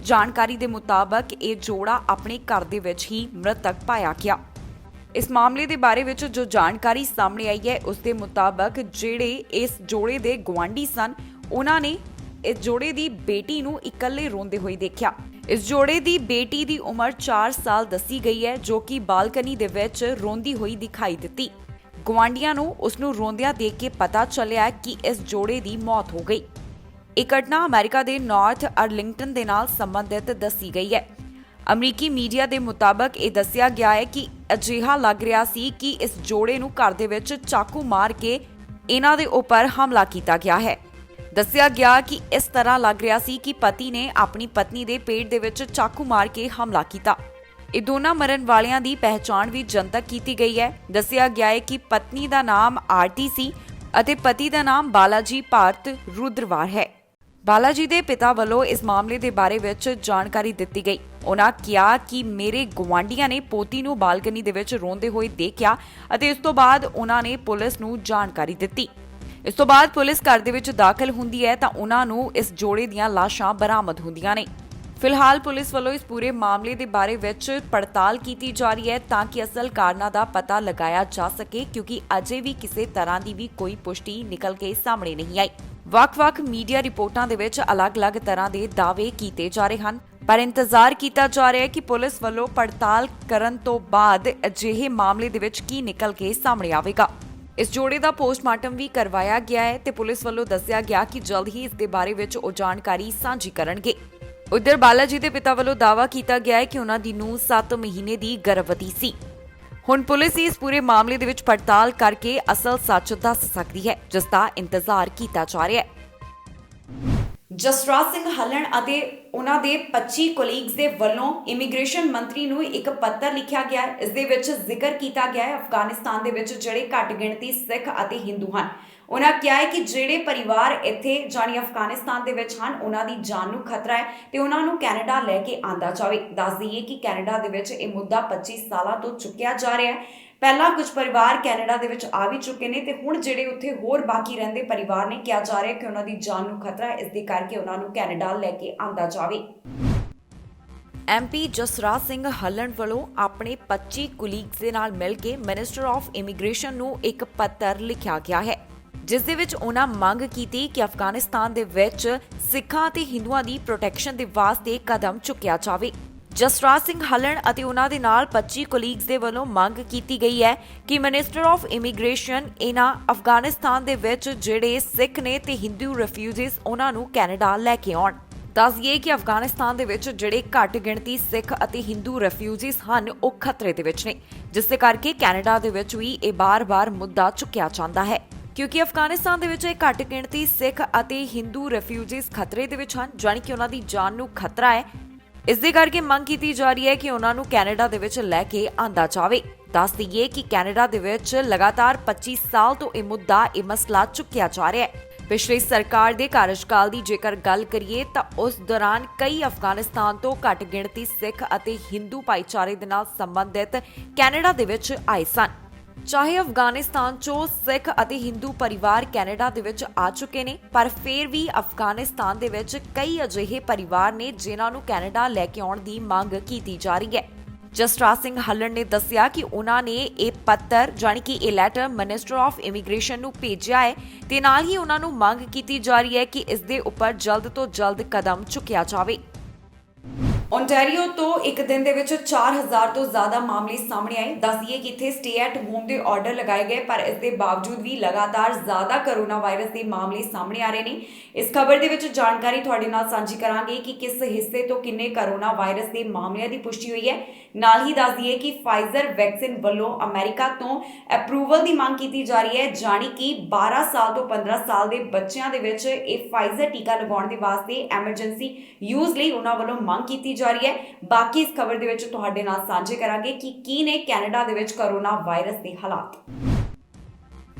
ਜਾਣਕਾਰੀ ਦੇ ਮੁਤਾਬਕ ਇਹ ਜੋੜਾ ਆਪਣੇ ਘਰ ਦੇ ਵਿੱਚ ਹੀ ਮ੍ਰਿਤਕ ਪਾਇਆ ਗਿਆ। ਇਸ ਮਾਮਲੇ ਦੇ ਬਾਰੇ ਵਿੱਚ ਜੋ ਜਾਣਕਾਰੀ ਸਾਹਮਣੇ ਆਈ ਹੈ ਉਸ ਦੇ ਮੁਤਾਬਕ ਜਿਹੜੇ ਇਸ ਜੋੜੇ ਦੇ ਗੁਆਂਢੀ ਸਨ, ਉਹਨਾਂ ਨੇ ਇਸ ਜੋੜੇ ਦੀ ਬੇਟੀ ਨੂੰ ਇਕੱਲੇ ਰੋਂਦੇ ਹੋਏ ਦੇਖਿਆ। ਇਸ ਜੋੜੇ ਦੀ ਬੇਟੀ ਦੀ ਉਮਰ 4 ਸਾਲ ਦੱਸੀ ਗਈ ਹੈ, ਜੋ ਕਿ ਬਾਲਕਨੀ ਦੇ ਵਿੱਚ ਰੋਂਦੀ ਹੋਈ ਦਿਖਾਈ ਦਿੱਤੀ। ਗੁਆਂਢੀਆਂ ਨੂੰ ਉਸ ਨੂੰ ਰੋਂਦਿਆਂ ਦੇਖ ਕੇ ਪਤਾ ਚੱਲਿਆ ਕਿ ਇਸ ਜੋੜੇ ਦੀ ਮੌਤ ਹੋ ਗਈ। ਇਹ ਘਟਨਾ ਅਮਰੀਕਾ ਦੇ ਨਾਰਥ ਅਰਲਿੰਗਟਨ ਦੇ ਨਾਲ ਸੰਬੰਧਿਤ ਦੱਸੀ ਗਈ ਹੈ। ਅਮਰੀਕੀ ਮੀਡੀਆ ਦੇ ਮੁਤਾਬਕ ਇਹ ਦੱਸਿਆ ਗਿਆ ਹੈ ਕਿ ਅਜਿਹਾ ਲੱਗ ਰਿਹਾ ਸੀ ਕਿ ਇਸ ਜੋੜੇ ਨੂੰ ਘਰ ਦੇ ਵਿੱਚ ਚਾਕੂ ਮਾਰ ਕੇ ਇਹਨਾਂ ਦੇ ਉੱਪਰ ਹਮਲਾ ਕੀਤਾ ਗਿਆ ਹੈ। ਦੱਸਿਆ ਗਿਆ ਕਿ ਇਸ ਤਰ੍ਹਾਂ ਲੱਗ ਰਿਹਾ ਸੀ ਕਿ ਪਤੀ ਨੇ ਆਪਣੀ ਪਤਨੀ ਦੇ ਪੇਟ ਦੇ ਵਿੱਚ ਚਾਕੂ ਮਾਰ ਕੇ ਹਮਲਾ ਕੀਤਾ। ਇਹ ਦੋਨਾਂ ਮਰਨ ਵਾਲਿਆਂ ਦੀ ਪਹਿਚਾਣ ਵੀ ਜਨਤਕ ਕੀਤੀ ਗਈ ਹੈ। ਦੱਸਿਆ ਗਿਆ ਹੈ ਕਿ ਪਤਨੀ ਦਾ ਨਾਮ ਆਰਤੀ ਸੀ ਅਤੇ ਪਤੀ ਦਾ ਨਾਮ ਬਾਲਾਜੀ ਭਾਰਤ ਰੁਦਰਵਾਰ ਹੈ। ਬਾਲਾਜੀ ਦੇ ਪਿਤਾ ਵੱਲੋਂ ਇਸ ਮਾਮਲੇ ਦੇ ਬਾਰੇ ਵਿੱਚ ਜਾਣਕਾਰੀ ਦਿੱਤੀ ਗਈ। ਉਹਨਾਂ ਕਿਹਾ ਕਿ ਮੇਰੇ ਗੁਆਂਢੀਆਂ ਨੇ ਪੋਤੀ ਨੂੰ ਬਾਲਕਨੀ ਦੇ ਵਿੱਚ ਰੋਂਦੇ ਹੋਏ ਦੇਖਿਆ ਅਤੇ ਇਸ ਤੋਂ ਬਾਅਦ ਉਹਨਾਂ ਨੇ ਪੁਲਿਸ ਨੂੰ ਜਾਣਕਾਰੀ ਦਿੱਤੀ। ਇਸ ਤੋਂ ਬਾਅਦ ਪੁਲਿਸ ਘਰ ਦੇ ਵਿੱਚ ਦਾਖਲ ਹੁੰਦੀ ਹੈ ਤਾਂ ਉਹਨਾਂ ਨੂੰ ਇਸ ਜੋੜੇ ਦੀਆਂ ਲਾਸ਼ਾਂ ਬਰਾਮਦ ਹੁੰਦੀਆਂ ਨੇ। ਫਿਲਹਾਲ ਪੁਲਿਸ ਵੱਲੋਂ ਇਸ ਪੂਰੇ ਮਾਮਲੇ ਦੇ ਬਾਰੇ ਵਿੱਚ ਪੜਤਾਲ ਕੀਤੀ ਜਾ ਰਹੀ ਹੈ ਤਾਂ ਕਿ ਅਸਲ ਕਾਰਨਾਂ ਦਾ ਪਤਾ ਲਗਾਇਆ ਜਾ ਸਕੇ, ਕਿਉਂਕਿ ਅਜੇ ਵੀ ਕਿਸੇ ਤਰ੍ਹਾਂ ਦੀ ਵੀ ਕੋਈ ਪੁਸ਼ਟੀ ਨਿਕਲ ਕੇ ਸਾਹਮਣੇ ਨਹੀਂ ਆਈ। ਵੱਖ-ਵੱਖ ਮੀਡੀਆ ਰਿਪੋਰਟਾਂ ਦੇ ਵਿੱਚ ਅਲੱਗ-ਅਲੱਗ ਤਰ੍ਹਾਂ ਦੇ ਦਾਅਵੇ ਕੀਤੇ ਜਾ ਰਹੇ ਹਨ, ਪਰ ਇੰਤਜ਼ਾਰ ਕੀਤਾ ਜਾ ਰਿਹਾ ਹੈ ਕਿ ਪੁਲਿਸ ਵੱਲੋਂ ਪੜਤਾਲ ਕਰਨ ਤੋਂ ਬਾਅਦ ਅਜਿਹੇ ਮਾਮਲੇ ਦੇ ਵਿੱਚ ਕੀ ਨਿਕਲ ਕੇ ਸਾਹਮਣੇ ਆਵੇਗਾ। ਇਸ ਜੋੜੇ ਦਾ ਪੋਸਟਮਾਰਟਮ ਵੀ ਕਰਵਾਇਆ ਗਿਆ ਹੈ ਤੇ ਪੁਲਿਸ ਵੱਲੋਂ ਦੱਸਿਆ ਗਿਆ ਕਿ ਜਲਦ ਹੀ ਇਸ ਦੇ ਬਾਰੇ ਵਿੱਚ ਉਹ ਜਾਣਕਾਰੀ ਸਾਂਝੀ ਕਰਨਗੇ। ਉਧਰ ਬਾਲਾਜੀ ਦੇ ਪਿਤਾ ਵੱਲੋਂ ਦਾਅਵਾ ਕੀਤਾ ਗਿਆ ਹੈ ਕਿ ਉਹਨਾਂ ਦੀ ਨੂੰਹ 7 ਮਹੀਨੇ ਦੀ ਗਰਭਵਤੀ ਸੀ। ਹੁਣ ਪੁਲਿਸ ਇਸ ਪੂਰੇ ਮਾਮਲੇ ਦੇ ਵਿੱਚ ਪੜਤਾਲ ਕਰਕੇ ਅਸਲ ਸੱਚ ਦੱਸ ਸਕਦੀ ਹੈ, ਜਿਸ ਦਾ ਇੰਤਜ਼ਾਰ ਕੀਤਾ ਜਾ ਰਿਹਾ ਹੈ। ਜਸਰਾਜ ਸਿੰਘ ਹੱਲਣ ਅਤੇ ਉਹਨਾਂ ਦੇ 25 ਕੋਲੀਗਸ ਦੇ ਵੱਲੋਂ ਇਮੀਗ੍ਰੇਸ਼ਨ ਮੰਤਰੀ ਨੂੰ ਇੱਕ ਪੱਤਰ ਲਿਖਿਆ ਗਿਆ ਹੈ। ਇਸ ਦੇ ਵਿੱਚ ਜ਼ਿਕਰ ਕੀਤਾ ਗਿਆ ਹੈ ਅਫਗਾਨਿਸਤਾਨ ਦੇ ਵਿੱਚ ਜਿਹੜੇ ਘੱਟ ਗਿਣਤੀ ਸਿੱਖ ਅਤੇ ਹਿੰਦੂ ਹਨ। ਉਹਨਾਂ ਕਿਹਾ ਹੈ ਕਿ ਜਿਹੜੇ ਪਰਿਵਾਰ ਇੱਥੇ ਜਾਣੀ ਅਫਗਾਨਿਸਤਾਨ ਦੇ ਵਿੱਚ ਹਨ, ਉਹਨਾਂ ਦੀ ਜਾਨ ਨੂੰ ਖਤਰਾ ਹੈ ਤੇ ਉਹਨਾਂ ਨੂੰ ਕੈਨੇਡਾ ਲੈ ਕੇ ਆਂਦਾ ਜਾਵੇ। ਦੱਸ ਦਈਏ ਕਿ ਕੈਨੇਡਾ ਦੇ ਵਿੱਚ ਇਹ ਮੁੱਦਾ 25 ਸਾਲਾਂ ਤੋਂ ਚੁੱਕਿਆ ਜਾ ਰਿਹਾ ਹੈ। ਪਹਿਲਾਂ ਕੁਝ ਪਰਿਵਾਰ ਕੈਨੇਡਾ ਦੇ ਵਿੱਚ ਆ ਵੀ ਚੁੱਕੇ ਨੇ ਤੇ ਹੁਣ ਜਿਹੜੇ ਉੱਥੇ ਹੋਰ ਬਾਕੀ ਰਹਿੰਦੇ ਪਰਿਵਾਰ ਨੇ ਕਿਹਾ ਜਾ ਰਿਹਾ ਕਿ ਉਹਨਾਂ ਦੀ ਜਾਨ ਨੂੰ ਖਤਰਾ ਹੈ, ਇਸ ਦੇ ਕਰਕੇ ਉਹਨਾਂ ਨੂੰ ਕੈਨੇਡਾ ਲੈ ਕੇ ਆਂਦਾ ਜਾਵੇ। ਐਮਪੀ ਜਸਰਾਜ ਸਿੰਘ ਹੱਲਣ ਵੱਲੋਂ ਆਪਣੇ 25 ਕੁਲੀਗਸ ਦੇ ਨਾਲ ਮਿਲ ਕੇ ਮਿਨਿਸਟਰ ਆਫ ਇਮੀਗ੍ਰੇਸ਼ਨ ਨੂੰ ਇੱਕ ਪੱਤਰ ਲਿਖਿਆ ਗਿਆ ਹੈ, ਜਿਸ ਦੇ ਵਿੱਚ ਉਹਨਾਂ ਮੰਗ ਕੀਤੀ ਕਿ ਅਫਗਾਨਿਸਤਾਨ ਦੇ ਵਿੱਚ ਸਿੱਖਾਂ ਅਤੇ ਹਿੰਦੂਆਂ ਦੀ ਪ੍ਰੋਟੈਕਸ਼ਨ ਦੇ ਵਾਸਤੇ ਕਦਮ ਚੁੱਕਿਆ ਜਾਵੇ। ਜਸਰਾਜ ਸਿੰਘ ਹੱਲਣ ਅਤੇ ਉਹਨਾਂ ਦੇ ਨਾਲ 25 ਕੋਲੀਗਸ ਦੇ ਵੱਲੋਂ ਮੰਗ ਕੀਤੀ ਗਈ ਹੈ ਕਿ ਮਿਨਿਸਟਰ ਆਫ ਇਮੀਗ੍ਰੇਸ਼ਨ ਇਹਨਾਂ ਅਫਗਾਨਿਸਤਾਨ ਦੇ ਵਿੱਚ ਜਿਹੜੇ ਸਿੱਖ ਨੇ ਤੇ ਹਿੰਦੂ ਰਿਫਿਊਜੀਜ਼ ਉਹਨਾਂ ਨੂੰ ਕੈਨੇਡਾ ਲੈ ਕੇ ਆਉਣ। ਦੱਸਈਏ ਕਿ ਅਫਗਾਨਿਸਤਾਨ ਦੇ ਵਿੱਚ ਜਿਹੜੇ ਘੱਟ ਗਿਣਤੀ ਸਿੱਖ ਅਤੇ ਹਿੰਦੂ ਰਿਫਿਊਜੀਜ਼ ਹਨ ਉਹ ਖਤਰੇ ਦੇ ਵਿੱਚ ਨੇ, ਜਿਸ ਦੇ ਕਰਕੇ ਕੈਨੇਡਾ ਦੇ ਵਿੱਚ ਵੀ ਇਹ ਬਾਰ-ਬਾਰ ਮੁੱਦਾ ਚੁੱਕਿਆ ਜਾਂਦਾ ਹੈ। ਕਿਉਂਕਿ ਅਫਗਾਨਿਸਤਾਨ ਦੇ ਵਿੱਚ ਇਹ ਘੱਟ ਗਿਣਤੀ ਸਿੱਖ ਅਤੇ ਹਿੰਦੂ ਰਿਫਿਊਜੀਜ਼ ਖਤਰੇ ਦੇ ਵਿੱਚ ਹਨ, ਜਾਣੀ ਕਿ ਉਹਨਾਂ ਦੀ ਜਾਨ ਨੂੰ ਖਤਰਾ ਹੈ। ਇਸ ਦੇ ਕਰਕੇ ਮੰਗ ਕੀਤੀ ਜਾ ਰਹੀ ਹੈ ਕਿ ਉਹਨਾਂ ਨੂੰ ਕੈਨੇਡਾ ਦੇ ਵਿੱਚ ਲੈ ਕੇ ਆਂਦਾ ਜਾਵੇ। ਦੱਸ ਦਈਏ ਕਿ ਕੈਨੇਡਾ ਦੇ ਵਿੱਚ ਲਗਾਤਾਰ 25 ਸਾਲ ਤੋਂ ਇਹ ਮੁੱਦਾ, ਇਹ ਮਸਲਾ ਚੁੱਕਿਆ ਜਾ ਰਿਹਾ ਹੈ। ਪਿਛਲੀ ਸਰਕਾਰ ਦੇ ਕਾਰਜਕਾਲ ਦੀ ਜੇਕਰ ਗੱਲ ਕਰੀਏ ਤਾਂ ਉਸ ਦੌਰਾਨ ਕਈ ਅਫਗਾਨਿਸਤਾਨ ਤੋਂ ਘੱਟ ਗਿਣਤੀ ਸਿੱਖ ਅਤੇ ਹਿੰਦੂ ਭਾਈਚਾਰੇ ਦੇ ਨਾਲ ਸੰਬੰਧਿਤ ਕੈਨੇਡਾ ਦੇ ਵਿੱਚ ਆਏ ਸਨ। ਚਾਹੇ ਅਫਗਾਨਿਸਤਾਨ 'ਚੋਂ ਸਿੱਖ ਅਤੇ ਹਿੰਦੂ ਪਰਿਵਾਰ ਕੈਨੇਡਾ ਦੇ ਵਿੱਚ ਆ ਚੁੱਕੇ ਨੇ, ਪਰ ਫਿਰ ਵੀ ਅਫਗਾਨਿਸਤਾਨ ਦੇ ਵਿੱਚ ਕਈ ਅਜਿਹੇ ਪਰਿਵਾਰ ਨੇ ਜਿਨ੍ਹਾਂ ਨੂੰ ਕੈਨੇਡਾ ਲੈ ਕੇ ਆਉਣ ਦੀ ਮੰਗ ਕੀਤੀ ਜਾ ਰਹੀ ਹੈ। ਜਸਰਾਜ ਸਿੰਘ ਹੱਲੜ ਨੇ ਦੱਸਿਆ ਕਿ ਉਹਨਾਂ ਨੇ ਇਹ ਪੱਤਰ ਜਾਣੀ ਕਿ ਇਹ ਲੈਟਰ ਮਿਨਿਸਟਰ ਆਫ ਇਮੀਗ੍ਰੇਸ਼ਨ ਨੂੰ ਭੇਜਿਆ ਹੈ ਤੇ ਨਾਲ ਹੀ ਉਹਨਾਂ ਨੂੰ ਮੰਗ ਕੀਤੀ ਜਾ ਰਹੀ ਹੈ ਕਿ ਇਸ ਦੇ ਉੱਪਰ ਜਲਦ ਤੋਂ ਜਲਦ ਕਦਮ ਚੁੱਕਿਆ ਜਾਵੇ। ਓਨਟਾਰੀਓ ਤੋਂ ਇੱਕ ਦਿਨ ਦੇ ਵਿੱਚ 4000 ਤੋਂ ਜ਼ਿਆਦਾ ਮਾਮਲੇ ਸਾਹਮਣੇ ਆਏ। ਦੱਸਿਏ ਕਿ ਇੱਥੇ ਸਟੇ ਐਟ ਹੋਮ ਦੇ ਆਰਡਰ ਲਗਾਏ ਗਏ, ਪਰ ਇਸ ਦੇ ਬਾਵਜੂਦ ਵੀ ਲਗਾਤਾਰ ਜ਼ਿਆਦਾ ਕੋਰੋਨਾ ਵਾਇਰਸ ਦੇ ਮਾਮਲੇ ਸਾਹਮਣੇ ਆ ਰਹੇ ਨੇ। ਇਸ ਖਬਰ ਦੇ ਵਿੱਚ ਜਾਣਕਾਰੀ ਤੁਹਾਡੇ ਨਾਲ ਸਾਂਝੀ ਕਰਾਂਗੇ ਕਿ ਕਿਸ ਹਿੱਸੇ ਤੋਂ ਕਿੰਨੇ ਕੋਰੋਨਾ ਵਾਇਰਸ ਦੇ ਮਾਮਲਿਆਂ ਦੀ ਪੁਸ਼ਟੀ ਹੋਈ ਹੈ। ਨਾਲ ਹੀ ਦੱਸ ਦਈਏ ਕਿ ਫਾਈਜ਼ਰ ਵੈਕਸੀਨ ਵੱਲੋਂ ਅਮਰੀਕਾ ਤੋਂ ਅਪਰੂਵਲ ਦੀ ਮੰਗ ਕੀਤੀ ਜਾ ਰਹੀ ਹੈ, ਜਾਣੀ ਕਿ 12 ਸਾਲ ਤੋਂ 15 ਸਾਲ ਦੇ ਬੱਚਿਆਂ ਦੇ ਵਿੱਚ ਇਹ ਫਾਈਜ਼ਰ ਟੀਕਾ ਲਗਾਉਣ ਦੇ ਵਾਸਤੇ ਐਮਰਜੈਂਸੀ ਯੂਜ਼ ਲਈ ਉਹਨਾਂ ਵੱਲੋਂ ਮੰਗ ਕੀਤੀ ਜਾ ਰਹੀ ਹੈ। ਬਾਕੀ ਇਸ ਖਬਰ ਦੇ ਵਿੱਚ ਤੁਹਾਡੇ ਨਾਲ ਸਾਂਝੇ ਕਰਾਂਗੇ ਕਿ ਕੀ ਨੇ ਕੈਨੇਡਾ ਦੇ ਵਿੱਚ ਕੋਰੋਨਾ ਵਾਇਰਸ ਦੇ ਹਾਲਾਤ।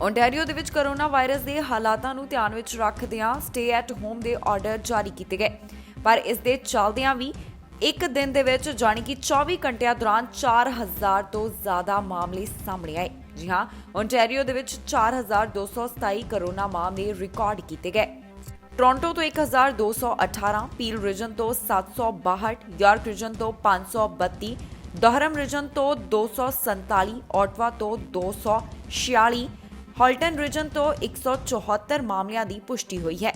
ਓਨਟਾਰੀਓ ਦੇ ਵਿੱਚ ਕੋਰੋਨਾ ਵਾਇਰਸ ਦੇ ਹਾਲਾਤਾਂ ਨੂੰ ਧਿਆਨ ਵਿੱਚ ਰੱਖਦਿਆਂ ਸਟੇ ਐਟ ਹੋਮ ਦੇ ਆਰਡਰ ਜਾਰੀ ਕੀਤੇ ਗਏ, ਪਰ ਇਸ ਦੇ ਚੱਲਦਿਆਂ ਵੀ ਇੱਕ ਦਿਨ ਦੇ ਵਿੱਚ ਜਾਣੀ ਕਿ 24 ਘੰਟਿਆਂ ਦੌਰਾਨ 4000 ਤੋਂ ਜ਼ਿਆਦਾ ਮਾਮਲੇ ਸਾਹਮਣੇ ਆਏ। ਜੀ ਹਾਂ, ਓਨਟਾਰੀਓ ਦੇ ਵਿੱਚ 4227 ਕੋਰੋਨਾ ਮਾਮਲੇ ਰਿਕਾਰਡ ਕੀਤੇ ਗਏ। ਟੋਰਾਂਟੋ ਤੋਂ 1218, ਪੀਲ ਰੀਜਨ ਤੋਂ 762, ਯਾਰਕ ਰੀਜਨ ਤੋਂ 532, ਦਹਰਮ ਰੀਜਨ ਤੋਂ 247, ਓਟਵਾ ਤੋਂ 246, ਹਾਲਟਨ ਰੀਜਨ ਤੋਂ 174 ਮਾਮਲਿਆਂ ਦੀ ਪੁਸ਼ਟੀ ਹੋਈ ਹੈ।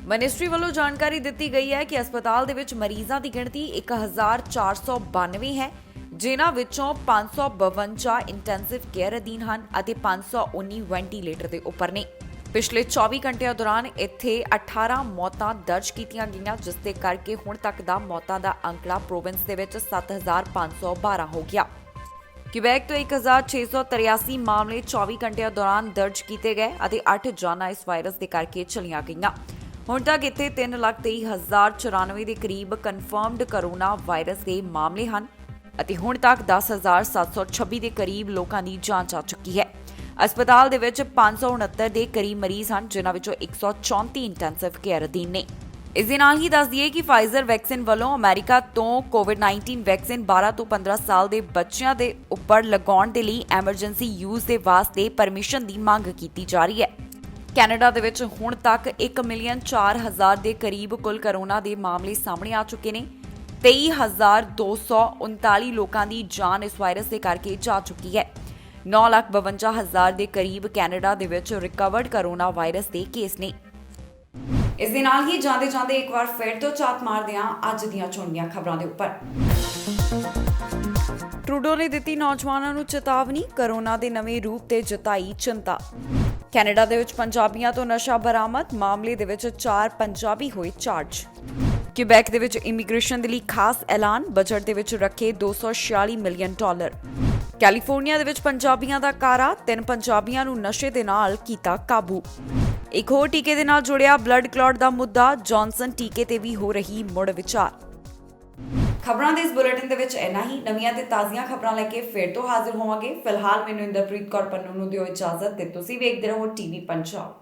ਮਿਨਿਸਟਰੀ ਵੱਲੋਂ ਜਾਣਕਾਰੀ ਦਿੱਤੀ ਗਈ ਹੈ ਕਿ ਹਸਪਤਾਲ ਦੇ ਵਿੱਚ ਮਰੀਜ਼ਾਂ ਦੀ ਗਿਣਤੀ 1492 ਹੈ, ਜਿਨ੍ਹਾਂ ਵਿੱਚੋਂ 552 ਇੰਟੈਂਸਿਵ ਕੇਅਰ ਅਧੀਨ ਹਨ ਅਤੇ 519 ਵੈਂਟੀਲੇਟਰ ਦੇ ਉੱਪਰ ਨੇ। ਪਿਛਲੇ 24 ਘੰਟਿਆਂ ਦੌਰਾਨ ਇੱਥੇ 18 ਮੌਤਾਂ ਦਰਜ ਕੀਤੀਆਂ ਗਈਆਂ, ਜਿਸ ਦੇ ਕਰਕੇ ਹੁਣ ਤੱਕ ਦਾ ਮੌਤਾਂ ਦਾ ਅੰਕੜਾ ਪ੍ਰੋਵਿੰਸ ਦੇ ਵਿੱਚ 7512 ਹੋ ਗਿਆ। ਕਿਬੈਕ ਤੋਂ 1683 ਮਾਮਲੇ 24 ਘੰਟਿਆਂ ਦੌਰਾਨ ਦਰਜ ਕੀਤੇ ਗਏ ਅਤੇ 8 ਜਾਨਾਂ ਇਸ ਵਾਇਰਸ ਦੇ ਕਰਕੇ ਚਲੀਆਂ ਗਈਆਂ। ਹੁਣ ਤੱਕ ਇੱਥੇ 3,23,094 ਦੇ ਕਰੀਬ ਕਨਫਰਮਡ ਕੋਰੋਨਾ ਵਾਇਰਸ ਦੇ ਮਾਮਲੇ ਹਨ ਅਤੇ ਹੁਣ ਤੱਕ 10,726 ਦੇ ਕਰੀਬ ਲੋਕਾਂ ਦੀ ਜਾਂਚ ਆ ਚੁੱਕੀ ਹੈ। ਹਸਪਤਾਲ ਦੇ ਵਿੱਚ 569 ਦੇ ਕਰੀਬ ਮਰੀਜ਼ ਹਨ, ਜਿਨ੍ਹਾਂ ਵਿੱਚੋਂ 134 ਇੰਟੈਂਸਿਵ ਕੇਅਰ ਅਧੀਨ ਨੇ। ਇਸ ਦੇ ਨਾਲ ਹੀ ਦੱਸ ਦਈਏ ਕਿ ਫਾਈਜ਼ਰ ਵੈਕਸੀਨ ਵੱਲੋਂ ਅਮਰੀਕਾ ਤੋਂ ਕੋਵਿਡ-19 ਵੈਕਸੀਨ 12 ਤੋਂ 15 ਸਾਲ ਦੇ ਬੱਚਿਆਂ ਦੇ ਉੱਪਰ ਲਗਾਉਣ ਦੇ ਲਈ ਐਮਰਜੈਂਸੀ ਯੂਜ਼ ਦੇ ਵਾਸਤੇ ਪਰਮਿਸ਼ਨ ਦੀ ਮੰਗ ਕੀਤੀ ਜਾ ਰਹੀ ਹੈ। ਕੈਨੇਡਾ ਦੇ ਵਿੱਚ ਹੁਣ ਤੱਕ 1,04,000 ਦੇ ਕਰੀਬ ਕੁੱਲ ਕੋਰੋਨਾ ਦੇ ਮਾਮਲੇ ਸਾਹਮਣੇ ਆ ਚੁੱਕੇ ਨੇ। 23,239 ਲੋਕਾਂ ਦੀ ਜਾਨ ਇਸ ਵਾਇਰਸ ਦੇ ਕਰਕੇ ਜਾ ਚੁੱਕੀ ਹੈ। 9,52,000 ਦੇ ਕਰੀਬ ਕੈਨੇਡਾ ਦੇ ਵਿੱਚ ਰਿਕਵਰਡ ਕੋਰੋਨਾ ਵਾਇਰਸ ਦੇ ਕੇਸ ਨੇ। ਇਸ ਦੇ ਨਾਲ ਹੀ ਜਾਂਦੇ ਇੱਕ ਵਾਰ ਫਿਰ ਤੋਂ ਝਾਤ ਮਾਰਦੇ ਹਾਂ ਅੱਜ ਦੀਆਂ ਚੁਣੀਆਂ ਖਬਰਾਂ ਦੇ ਉੱਪਰ। ਟਰੂਡੋ ਨੇ ਦਿੱਤੀ ਨੌਜਵਾਨਾਂ ਨੂੰ ਚੇਤਾਵਨੀ, ਕੋਰੋਨਾ ਦੇ ਨਵੇਂ ਰੂਪ ਤੇ ਜਤਾਈ ਚਿੰਤਾ। ਕੈਨੇਡਾ ਦੇ ਵਿੱਚ ਪੰਜਾਬੀਆਂ ਤੋਂ ਨਸ਼ਾ ਬਰਾਮਦ, ਮਾਮਲੇ ਦੇ ਵਿੱਚ 4 ਪੰਜਾਬੀ ਹੋਏ ਚਾਰਜ। ਕਿਬੈਕ ਦੇ ਵਿੱਚ ਇਮੀਗ੍ਰੇਸ਼ਨ ਦੇ ਲਈ ਖਾਸ ਐਲਾਨ, ਬਜਟ ਦੇ ਵਿੱਚ ਰੱਖੇ $246 ਮਿਲੀਅਨ। ਕੈਲੀਫੋਰਨੀਆ ਦੇ ਵਿੱਚ ਪੰਜਾਬੀਆਂ ਦਾ ਕਾਰਾ, 3 ਪੰਜਾਬੀਆਂ ਨੂੰ ਨਸ਼ੇ ਦੇ ਨਾਲ ਕੀਤਾ ਕਾਬੂ। ਇੱਕ ਹੋਰ ਟੀਕੇ ਦੇ ਨਾਲ ਜੁੜਿਆ ਬਲੱਡ ਕਲੌਟ ਦਾ ਮੁੱਦਾ, ਜੌਨਸਨ ਟੀਕੇ ਤੇ ਵੀ ਹੋ ਰਹੀ ਮੁੜ ਵਿਚਾਰ। ਖਬਰਾਂ ਦੇ ਇਸ ਬੁਲੇਟਿਨ ਦੇ ਵਿੱਚ ਇੰਨਾ ਹੀ। ਨਵੀਆਂ ਤੇ ਤਾਜ਼ੀਆਂ ਖਬਰਾਂ ਲੈ ਕੇ ਫਿਰ ਤੋਂ ਹਾਜ਼ਰ ਹੋਵਾਂਗੇ। ਫਿਲਹਾਲ ਮੈਨੂੰ ਇੰਦਰਪ੍ਰੀਤ ਕੌਰ ਪੰਨੂ ਨੂੰ ਦਿਓ ਇਜਾਜ਼ਤ ਤੇ ਤੁਸੀਂ ਵੇਖਦੇ ਰਹੋ ਟੀਵੀ ਪੰਜਾਬ।